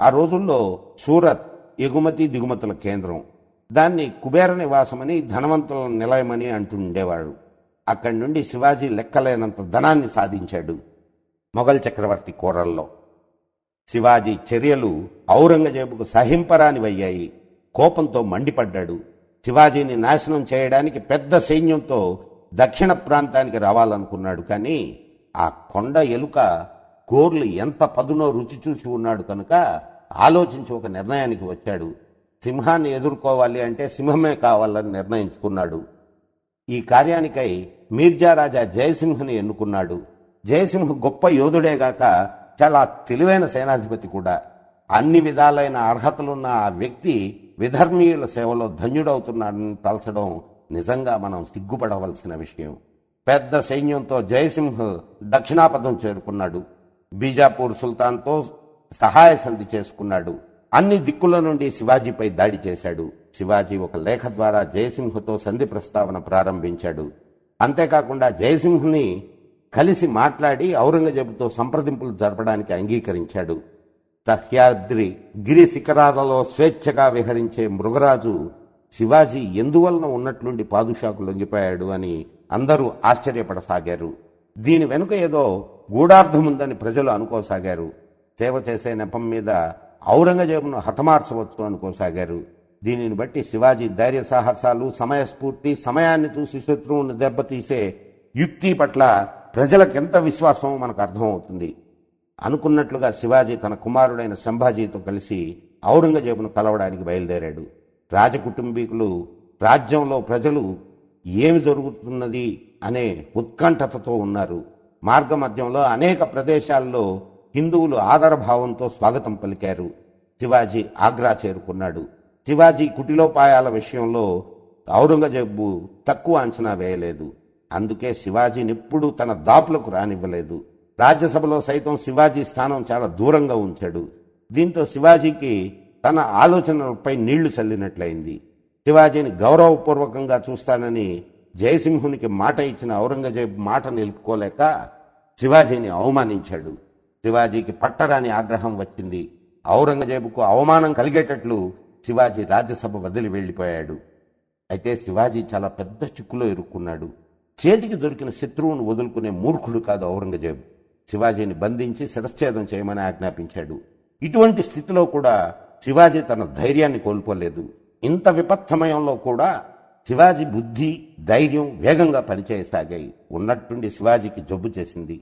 ఆ రోజుల్లో సూరత్ ఎగుమతి దిగుమతుల కేంద్రం. దాన్ని కుబేర నివాసమని, ధనవంతుల నిలయమని అంటుండేవాడు. అక్కడి నుండి శివాజీ లెక్కలేనంత ధనాన్ని సాధించాడు. మొఘల్ చక్రవర్తి కోరల్లో శివాజీ చర్యలు ఔరంగజేబుకు సహింపరానివయ్యాయి. కోపంతో మండిపడ్డాడు. శివాజీని నాశనం చేయడానికి పెద్ద సైన్యంతో దక్షిణ ప్రాంతానికి రావాలనుకున్నాడు. కానీ ఆ కొండ ఎలుక గోర్లు ఎంత పదునో రుచి చూసి ఉన్నాడు కనుక ఆలోచించి ఒక నిర్ణయానికి వచ్చాడు. సింహాన్ని ఎదుర్కోవాలి అంటే సింహమే కావాలని నిర్ణయించుకున్నాడు. ఈ కార్యానికై మీర్జా రాజా జయసింహని ఎన్నుకున్నాడు. జయసింహ్ గొప్ప యోధుడేగాక చాలా తెలివైన సేనాధిపతి కూడా. అన్ని విధాలైన అర్హతలున్న ఆ వ్యక్తి విధర్మీయుల సేవలో ధన్యుడవుతున్నాడని తలచడం నిజంగా మనం సిగ్గుపడవలసిన విషయం. పెద్ద సైన్యంతో జయసింహ్ దక్షిణాపథం చేరుకున్నాడు. బీజాపూర్ సుల్తాన్తో సహాయ సంధి చేసుకున్నాడు. అన్ని దిక్కుల నుండి శివాజీపై దాడి చేశాడు. శివాజీ ఒక లేఖ ద్వారా జయసింహతో సంధి ప్రస్తావన ప్రారంభించాడు. అంతేకాకుండా జయసింహ్ని కలిసి మాట్లాడి ఔరంగజేబుతో సంప్రదింపులు జరపడానికి అంగీకరించాడు. సహ్యాద్రి గిరి శిఖరాలలో స్వేచ్ఛగా విహరించే మృగరాజు శివాజీ ఎందువలన ఉన్నట్లుండి పాదుషాకు లొంగిపోయాడు అని అందరూ ఆశ్చర్యపడసాగారు. దీని వెనుక ఏదో గూఢార్థముందని ప్రజలు అనుకోసాగారు. సేవ చేసే నెపం మీద ఔరంగజేబును హతమార్చవచ్చు అనుకోసాగారు. దీనిని బట్టి శివాజీ ధైర్య సాహసాలు, సమయస్ఫూర్తి, సమయాన్ని చూసి శత్రువును దెబ్బతీసే యుక్తి పట్ల ప్రజలకెంత విశ్వాసం మనకు అర్థమవుతుంది. అనుకున్నట్లుగా శివాజీ తన కుమారుడైన సంభాజీతో కలిసి ఔరంగజేబును కలవడానికి బయలుదేరాడు. రాజకుటుంబీకులు, రాజ్యంలో ప్రజలు ఏమి జరుగుతున్నది అనే ఉత్కంఠతతో ఉన్నారు. మార్గమధ్యంలో అనేక ప్రదేశాల్లో హిందువులు ఆదరభావంతో స్వాగతం పలికారు. శివాజీ ఆగ్రా చేరుకున్నాడు. శివాజీ కుటిలోపాయాల విషయంలో ఔరంగజేబు తక్కువ అంచనా వేయలేదు. అందుకే శివాజీని ఎప్పుడూ తన దాపులకు రానివ్వలేదు. రాజ్యసభలో సైతం శివాజీ స్థానం చాలా దూరంగా ఉంచాడు. దీంతో శివాజీకి తన ఆలోచనలపై నీళ్లు చల్లినట్లయింది. శివాజీని గౌరవపూర్వకంగా చూస్తానని జయసింహునికి మాట ఇచ్చిన ఔరంగజేబు మాట నిలుపుకోలేక శివాజీని అవమానించాడు. శివాజీకి పట్టరాని ఆగ్రహం వచ్చింది. ఔరంగజేబుకు అవమానం కలిగేటట్లు శివాజీ రాజ్యసభ వదిలి వెళ్లిపోయాడు. అయితే శివాజీ చాలా పెద్ద చిక్కులో ఇరుక్కున్నాడు. చేతికి దొరికిన శత్రువును వదులుకునే మూర్ఖుడు కాదు ఔరంగజేబు. శివాజీని బంధించి శిరశ్ఛేదం చేయమని ఆజ్ఞాపించాడు. ఇటువంటి స్థితిలో కూడా శివాజీ తన ధైర్యాన్ని కోల్పోలేదు. ఇంత విపత్సమయంలో కూడా శివాజీ బుద్ధి, ధైర్యం వేగంగా పనిచేయసాగాయి. ఉన్నట్టుండి శివాజీకి జబ్బు చేసింది.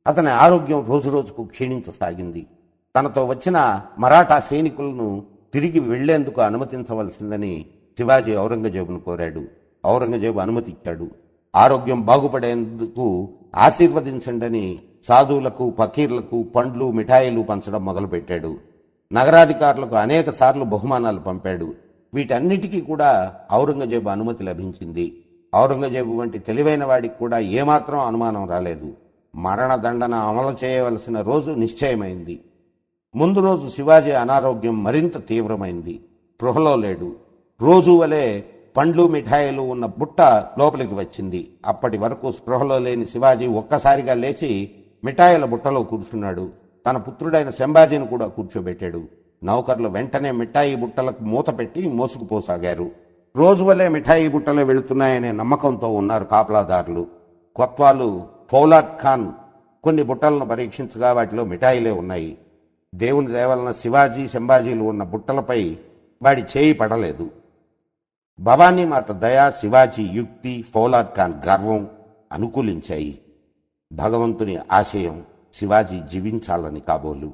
అతని ఆరోగ్యం రోజురోజుకు క్షీణించసాగింది. తనతో వచ్చిన మరాఠా సైనికులను తిరిగి వెళ్లేందుకు అనుమతించవలసిందని శివాజీ ఔరంగజేబును కోరాడు. ఔరంగజేబు అనుమతి ఇచ్చాడు. ఆరోగ్యం బాగుపడేందుకు ఆశీర్వదించండని సాధువులకు, ఫకీర్లకు పండ్లు, మిఠాయిలు పంచడం మొదలుపెట్టాడు. నగరాధికారులకు అనేక సార్లు బహుమానాలు పంపాడు. వీటన్నిటికీ కూడా ఔరంగజేబు అనుమతి లభించింది. ఔరంగజేబు వంటి తెలివైన వాడికి కూడా ఏమాత్రం అనుమానం రాలేదు. మరణదండన అమలు చేయవలసిన రోజు నిశ్చయమైంది. ముందు రోజు శివాజీ అనారోగ్యం మరింత తీవ్రమైంది. స్పృహలో లేడు. రోజు వలె పండ్లు, మిఠాయిలు ఉన్న బుట్ట లోపలికి వచ్చింది. అప్పటి వరకు స్పృహలో లేని శివాజీ ఒక్కసారిగా లేచి మిఠాయిల బుట్టలో కూర్చున్నాడు. తన పుత్రుడైన సంభాజీని కూడా కూర్చోబెట్టాడు. నౌకర్లు వెంటనే మిఠాయి బుట్టలకు మూత పెట్టి మోసుకుపోసాగారు. రోజు వలె మిఠాయి బుట్టలు వెళుతున్నాయనే నమ్మకంతో ఉన్నారు కాపలాదారులు. కొత్వాలు ఫౌలాద్ ఖాన్ కొన్ని బుట్టలను పరీక్షించగా వాటిలో మిఠాయిలే ఉన్నాయి. దేవుని దయవలన శివాజీ, సంభాజీలు ఉన్న బుట్టలపై వాడి చేయి పడలేదు. భవానీమాత దయ, శివాజీ యుక్తి, ఫౌలాద్ ఖాన్ గర్వం అనుకూలించాయి. భగవంతుని ఆశయం శివాజీ జీవించాలని కాబోలు.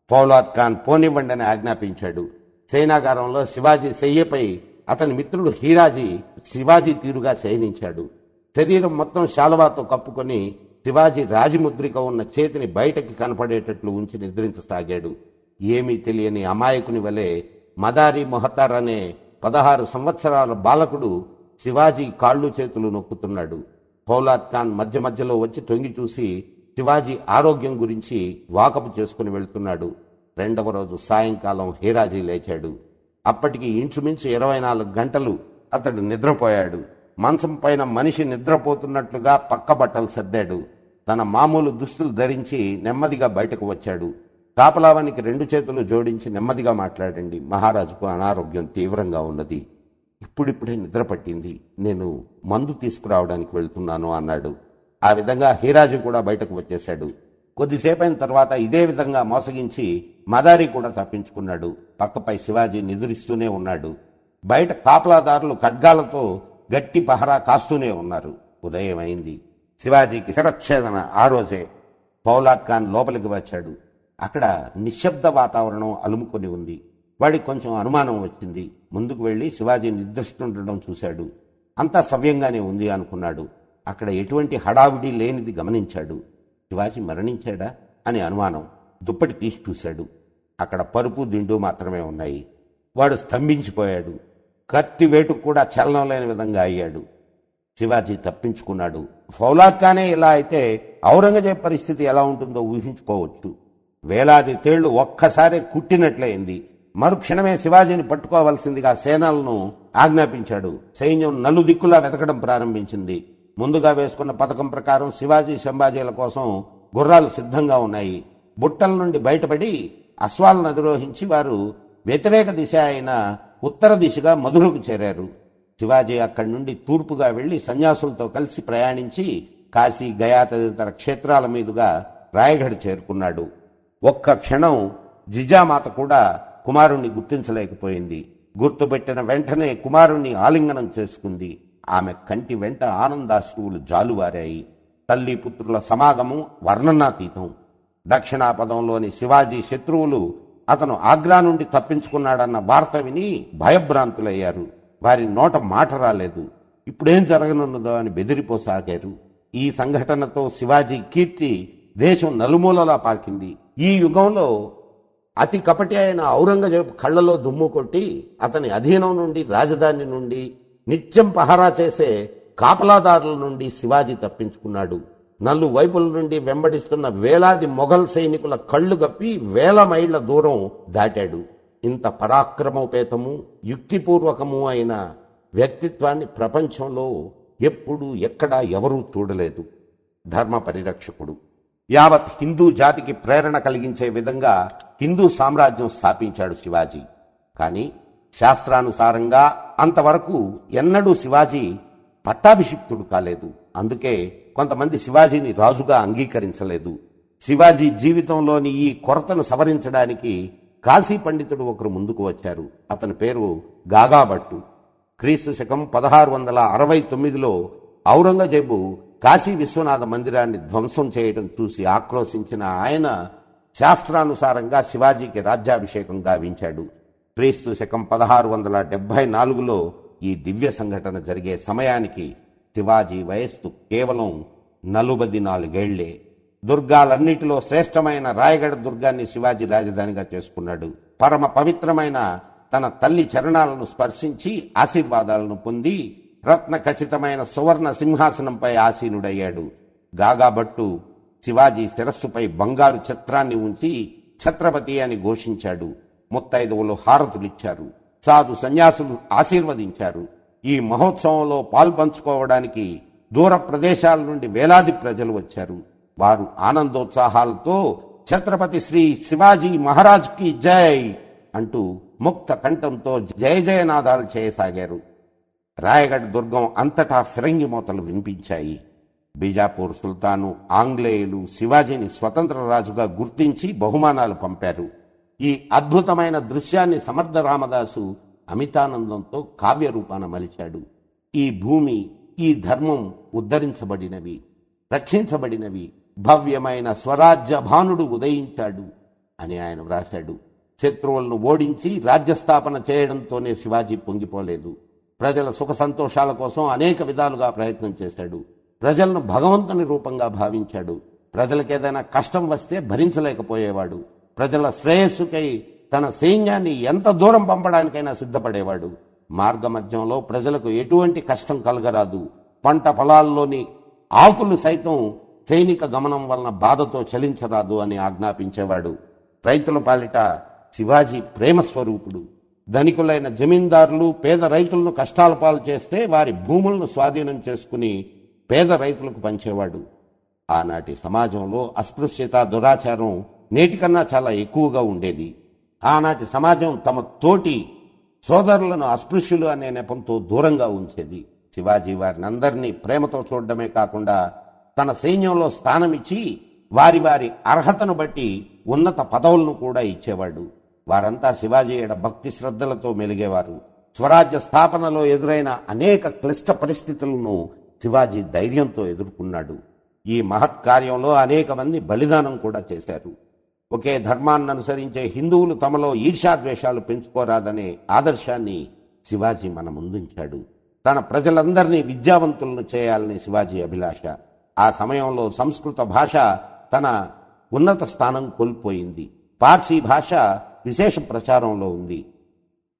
ఫౌలాద్ ఖాన్ పోనివ్వండని ఆజ్ఞాపించాడు. సేనాగారంలో శివాజీ శయ్యపై అతని మిత్రుడు హీరాజీ శివాజీ తీరుగా శయనించాడు. శరీరం మొత్తం శాలువాతో కప్పుకొని శివాజీ రాజముద్రిక ఉన్న చేతిని బయటకి కనపడేటట్లు ఉంచి నిద్రించసాగాడు. ఏమీ తెలియని అమాయకుని వలె మదారి మొహతార్ అనే 16 సంవత్సరాల బాలకుడు శివాజీ కాళ్ళు చేతులు నొక్కుతున్నాడు. ఫౌలాద్ ఖాన్ మధ్య మధ్యలో వచ్చి తొంగి చూసి శివాజీ ఆరోగ్యం గురించి వాకపు చేసుకుని వెళ్తున్నాడు. రెండవ రోజు సాయంకాలం హీరాజీ లేచాడు. అప్పటికి ఇంచుమించు 24 గంటలు అతడు నిద్రపోయాడు. మంచం పైన మనిషి నిద్రపోతున్నట్లుగా పక్క బట్టలు సర్దాడు. తన మామూలు దుస్తులు ధరించి నెమ్మదిగా బయటకు వచ్చాడు. కాపలావానికి 2 చేతులు జోడించి నెమ్మదిగా మాట్లాడండి, మహారాజుకు అనారోగ్యం తీవ్రంగా ఉన్నది. ఇప్పుడిప్పుడే నిద్ర పట్టింది. నేను మందు తీసుకురావడానికి వెళ్తున్నాను అన్నాడు. ఆ విధంగా హీరాజు కూడా బయటకు వచ్చేశాడు. కొద్దిసేపైన తర్వాత ఇదే విధంగా మోసగించి మదారి కూడా తప్పించుకున్నాడు. పక్కపై శివాజీ నిద్రిస్తూనే ఉన్నాడు. బయట కాపలాదారులు ఖడ్గాలతో గట్టి పహరా కాస్తూనే ఉన్నారు. ఉదయం అయింది. శివాజీకి శిరచ్ఛేదన ఆ రోజే. ఫౌలాద్ ఖాన్ లోపలికి వచ్చాడు. అక్కడ నిశ్శబ్ద వాతావరణం అలుముకొని ఉంది. వాడికి కొంచెం అనుమానం వచ్చింది. ముందుకు వెళ్లి శివాజీ నిద్రిస్తుండడం చూశాడు. అంతా సవ్యంగానే ఉంది అనుకున్నాడు. అక్కడ ఎటువంటి హడావిడి లేనిది గమనించాడు. శివాజీ మరణించాడా అని అనుమానం. దుప్పటి తీసి చూశాడు. అక్కడ పరుపు, దిండు మాత్రమే ఉన్నాయి. వాడు స్తంభించిపోయాడు. కత్తి వేటుకు కూడా చలనం లేని విధంగా అయ్యాడు. శివాజీ తప్పించుకున్నాడు. ఫౌలాద్ ఖానే ఇలా అయితే ఔరంగజేబ్ పరిస్థితి ఎలా ఉంటుందో ఊహించుకోవచ్చు. వేలాది తేళ్లు ఒక్కసారి కుట్టినట్లయింది. మరుక్షణమే శివాజీని పట్టుకోవలసిందిగా సేనలను ఆజ్ఞాపించాడు. సైన్యం నలుదిక్కులా వెతకడం ప్రారంభించింది. ముందుగా వేసుకున్న పథకం ప్రకారం శివాజీ, సంభాజీల కోసం గుర్రాలు సిద్ధంగా ఉన్నాయి. బుట్టల నుండి బయటపడి అశ్వాలను అధిరోహించి వారు వ్యతిరేక దిశ అయిన ఉత్తర దిశగా మధురకు చేరారు. శివాజీ అక్కడి నుండి తూర్పుగా వెళ్లి సన్యాసులతో కలిసి ప్రయాణించి కాశీ, గయా తదితర క్షేత్రాల మీదుగా రాయగఢ్ చేరుకున్నాడు. ఒక్క క్షణం జిజామాత కూడా కుమారుణ్ణి గుర్తించలేకపోయింది. గుర్తుపెట్టిన వెంటనే కుమారుణ్ణి ఆలింగనం చేసుకుంది. ఆమె కంటి వెంట ఆనందాశ్రువులు జాలువారాయి. తల్లి పుత్రుల సమాగమం వర్ణనాతీతం. దక్షిణాపదంలోని శివాజీ శత్రువులు అతను ఆగ్రా నుండి తప్పించుకున్నాడన్న వార్త విని భయభ్రాంతులయ్యారు. వారి నోట మాట రాలేదు. ఇప్పుడేం జరగనున్నదో అని బెదిరిపోసాగారు. ఈ సంఘటనతో శివాజీ కీర్తి దేశం నలుమూలలా పాకింది. ఈ యుగంలో అతి కపటి అయిన ఔరంగజేబు కళ్లలో దుమ్ము కొట్టి అతని అధీనం నుండి, రాజధాని నుండి, నిత్యం పహరా చేసే కాపలాదారుల నుండి శివాజీ తప్పించుకున్నాడు. నలువైపుల నుండి వెంబడిస్తున్న వేలాది మొఘల్ సైనికుల కళ్లు గప్పి వేల మైళ్ల దూరం దాటాడు. ఇంత పరాక్రమోపేతము, యుక్తిపూర్వకము అయిన వ్యక్తిత్వాన్ని ప్రపంచంలో ఎప్పుడు ఎక్కడా ఎవరూ చూడలేదు. ధర్మ పరిరక్షకుడు. యావత్ హిందూ జాతికి ప్రేరణ కలిగించే విధంగా హిందూ సామ్రాజ్యం స్థాపించాడు శివాజీ. కానీ శాస్త్రానుసారంగా అంతవరకు ఎన్నడూ శివాజీ పట్టాభిషిక్తుడు కాలేదు. అందుకే కొంతమంది శివాజీని రాజుగా అంగీకరించలేదు. శివాజీ జీవితంలోని ఈ కొరతను సవరించడానికి కాశీ పండితుడు ఒకరు ముందుకు వచ్చారు. అతని పేరు గాగాభట్టు. క్రీస్తు శకం 1669లో ఔరంగజేబు కాశీ విశ్వనాథ మందిరాన్ని ధ్వంసం చేయడం చూసి ఆక్రోశించిన ఆయన శాస్త్రానుసారంగా శివాజీకి రాజ్యాభిషేకం గావించాడు. క్రీస్తు శకం 1674లో ఈ దివ్య సంఘటన జరిగే సమయానికి శివాజీ వయస్సు కేవలం 44 దుర్గాలన్నిటిలో శ్రేష్టమైన రాయగఢ దుర్గాన్ని శివాజీ రాజధానిగా చేసుకున్నాడు. పరమ పవిత్రమైన తన తల్లి చరణాలను స్పర్శించి ఆశీర్వాదాలను పొంది రత్న ఖచ్చితమైన సువర్ణ సింహాసనంపై ఆసీనుడయ్యాడు. గాగాభట్టు శివాజీ శిరస్సుపై బంగారు ఛత్రాన్ని ఉంచి ఛత్రపతి అని ఘోషించాడు. ముత్తైదువులు హారతులిచ్చారు. సాధు సన్యాసులు ఆశీర్వదించారు. ఈ మహోత్సవంలో పాల్పంచుకోవడానికి దూర ప్రదేశాల నుండి వేలాది ప్రజలు వచ్చారు. వారు ఆనందోత్సాహాలతో ఛత్రపతి శ్రీ శివాజీ మహారాజ్ కి జై అంటూ ముక్త కంఠంతో జయ జయనాదాలు చేయసాగారు. రాయగఢ్ దుర్గం అంతటా ఫిరంగి మోతలు వినిపించాయి. బీజాపూర్ సుల్తాను, ఆంగ్లేయులు శివాజీని స్వతంత్ర రాజుగా గుర్తించి బహుమానాలు పంపారు. ఈ అద్భుతమైన దృశ్యాన్ని సమర్థ రామదాసు అమితానందంతో కావ్య రూపాన మలిచాడు. ఈ భూమి, ఈ ధర్మం ఉద్ధరించబడినవి, రక్షించబడినవి. భవ్యమైన స్వరాజ్య భానుడు ఉదయించాడు అని ఆయన వ్రాశాడు. శత్రువులను ఓడించి రాజ్యస్థాపన చేయడంతోనే శివాజీ పొంగిపోలేదు. ప్రజల సుఖ సంతోషాల కోసం అనేక విధాలుగా ప్రయత్నం చేశాడు. ప్రజలను భగవంతుని రూపంగా భావించాడు. ప్రజలకేదైనా కష్టం వస్తే భరించలేకపోయేవాడు. ప్రజల శ్రేయస్సుకై తన సైన్యాన్ని ఎంత దూరం పంపడానికైనా సిద్ధపడేవాడు. మార్గమధ్యంలో ప్రజలకు ఎటువంటి కష్టం కలగరాదు. పంట పొలాల్లోని ఆకులు సైతం సైనిక గమనం వలన బాధతో చలించరాదు అని ఆజ్ఞాపించేవాడు. రైతుల పాలిట శివాజీ ప్రేమ స్వరూపుడు. ధనికులైన జమీందారులు పేద రైతులను కష్టాల పాలు చేస్తే వారి భూములను స్వాధీనం చేసుకుని పేద రైతులకు పంచేవాడు. ఆనాటి సమాజంలో అస్పృశ్యత, దురాచారం నేటికన్నా చాలా ఎక్కువగా ఉండేది. ఆనాటి సమాజం తమ తోటి సోదరులను అస్పృశ్యులు అనే నెపంతో దూరంగా ఉంచేది. శివాజీ వారిని అందరినీ ప్రేమతో చూడడమే కాకుండా తన సైన్యంలో స్థానమిచ్చి వారి వారి అర్హతను బట్టి ఉన్నత పదవులను కూడా ఇచ్చేవాడు. వారంతా శివాజీ ఎడ భక్తి శ్రద్ధలతో మెలిగేవారు. స్వరాజ్య స్థాపనలో ఎదురైన అనేక క్లిష్ట పరిస్థితులను శివాజీ ధైర్యంతో ఎదుర్కొన్నాడు. ఈ మహత్ కార్యంలో అనేక మంది బలిదానం కూడా చేశారు. ఒకే ధర్మాన్ని అనుసరించే హిందువులు తమలో ఈర్ష్యాద్వేషాలు పెంచుకోరాదనే ఆదర్శాన్ని శివాజీ మన ముందుంచాడు. తన ప్రజలందరినీ విద్యావంతులను చేయాలని శివాజీ అభిలాష. ఆ సమయంలో సంస్కృత భాష తన ఉన్నత స్థానం కోల్పోయింది. పార్సీ భాష విశేష ప్రచారంలో ఉంది.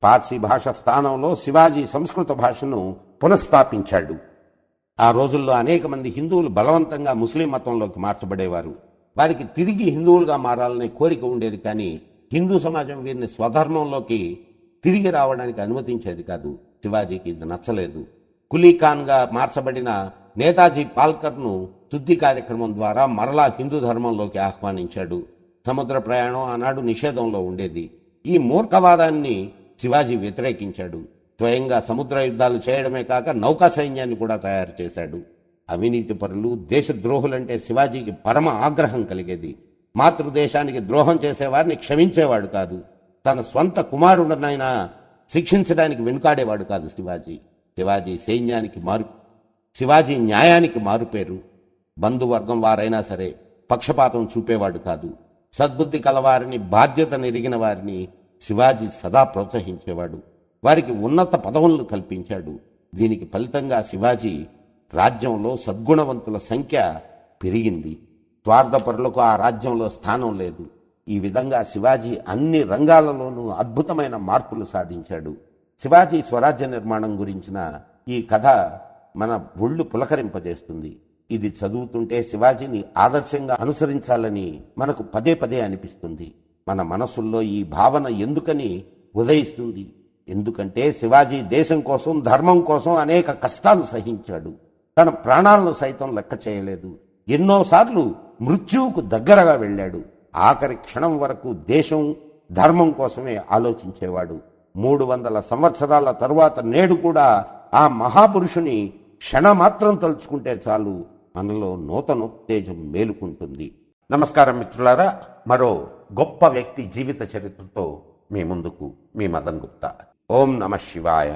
పార్సీ భాష స్థానంలో శివాజీ సంస్కృత భాషను పునఃస్థాపించాడు. ఆ రోజుల్లో అనేక మంది హిందువులు బలవంతంగా ముస్లిం మతంలోకి మార్చబడేవారు. వారికి తిరిగి హిందువులుగా మారాలనే కోరిక ఉండేది. కానీ హిందూ సమాజం వీరిని స్వధర్మంలోకి తిరిగి రావడానికి అనుమతించేది కాదు. శివాజీకి ఇది నచ్చలేదు. కులీఖాన్గా మార్చబడిన నేతాజీ పాల్కర్ను శుద్ధి కార్యక్రమం ద్వారా మరలా హిందూ ధర్మంలోకి ఆహ్వానించాడు. సముద్ర ప్రయాణం ఆనాడు నిషేధంలో ఉండేది. ఈ మూర్ఖవాదాన్ని శివాజీ వ్యతిరేకించాడు. స్వయంగా సముద్ర యుద్ధాలు చేయడమే కాక నౌకా సైన్యాన్ని కూడా తయారు చేశాడు. అవినీతి పరులు, దేశద్రోహులంటే శివాజీకి పరమ ఆగ్రహం కలిగేది. మాతృదేశానికి ద్రోహం చేసేవారిని క్షమించేవాడు కాదు. తన స్వంత కుమారుడనైనా శిక్షించడానికి వెనుకాడేవాడు కాదు శివాజీ. శివాజీ సైన్యానికి శివాజీ న్యాయానికి మారుపేరు. బంధువర్గం వారైనా సరే పక్షపాతం చూపేవాడు కాదు. సద్బుద్ధి కలవారిని, బాధ్యత నెరిగిన వారిని శివాజీ సదా ప్రోత్సహించేవాడు. వారికి ఉన్నత పదవులను కల్పించాడు. దీనికి ఫలితంగా శివాజీ రాజ్యంలో సద్గుణవంతుల సంఖ్య పెరిగింది. స్వార్థపరులకు ఆ రాజ్యంలో స్థానం లేదు. ఈ విధంగా శివాజీ అన్ని రంగాలలోనూ అద్భుతమైన మార్పులు సాధించాడు. శివాజీ స్వరాజ్య నిర్మాణం గురించిన ఈ కథ మన ఒళ్ళు పులకరింపజేస్తుంది. ఇది చదువుతుంటే శివాజీని ఆదర్శంగా అనుసరించాలని మనకు పదే పదే అనిపిస్తుంది. మన మనసుల్లో ఈ భావన ఎందుకని ఉదయిస్తుంది? ఎందుకంటే శివాజీ దేశం కోసం, ధర్మం కోసం అనేక కష్టాలు సహించాడు. తన ప్రాణాలను సైతం లెక్క చేయలేదు. ఎన్నోసార్లు మృత్యువుకు దగ్గరగా వెళ్ళాడు. ఆఖరి క్షణం వరకు దేశం, ధర్మం కోసమే ఆలోచించేవాడు. 300 సంవత్సరాల తరువాత నేడు కూడా ఆ మహాపురుషుని క్షణమాత్రం తలుచుకుంటే చాలు, మనలో నూతనోత్తేజం మేలుకుంటుంది. నమస్కారం మిత్రులారా, మరో గొప్ప వ్యక్తి జీవిత చరిత్రతో మీ ముందుకు మీ మదన్ గుప్తా. ఓం నమః శివాయ.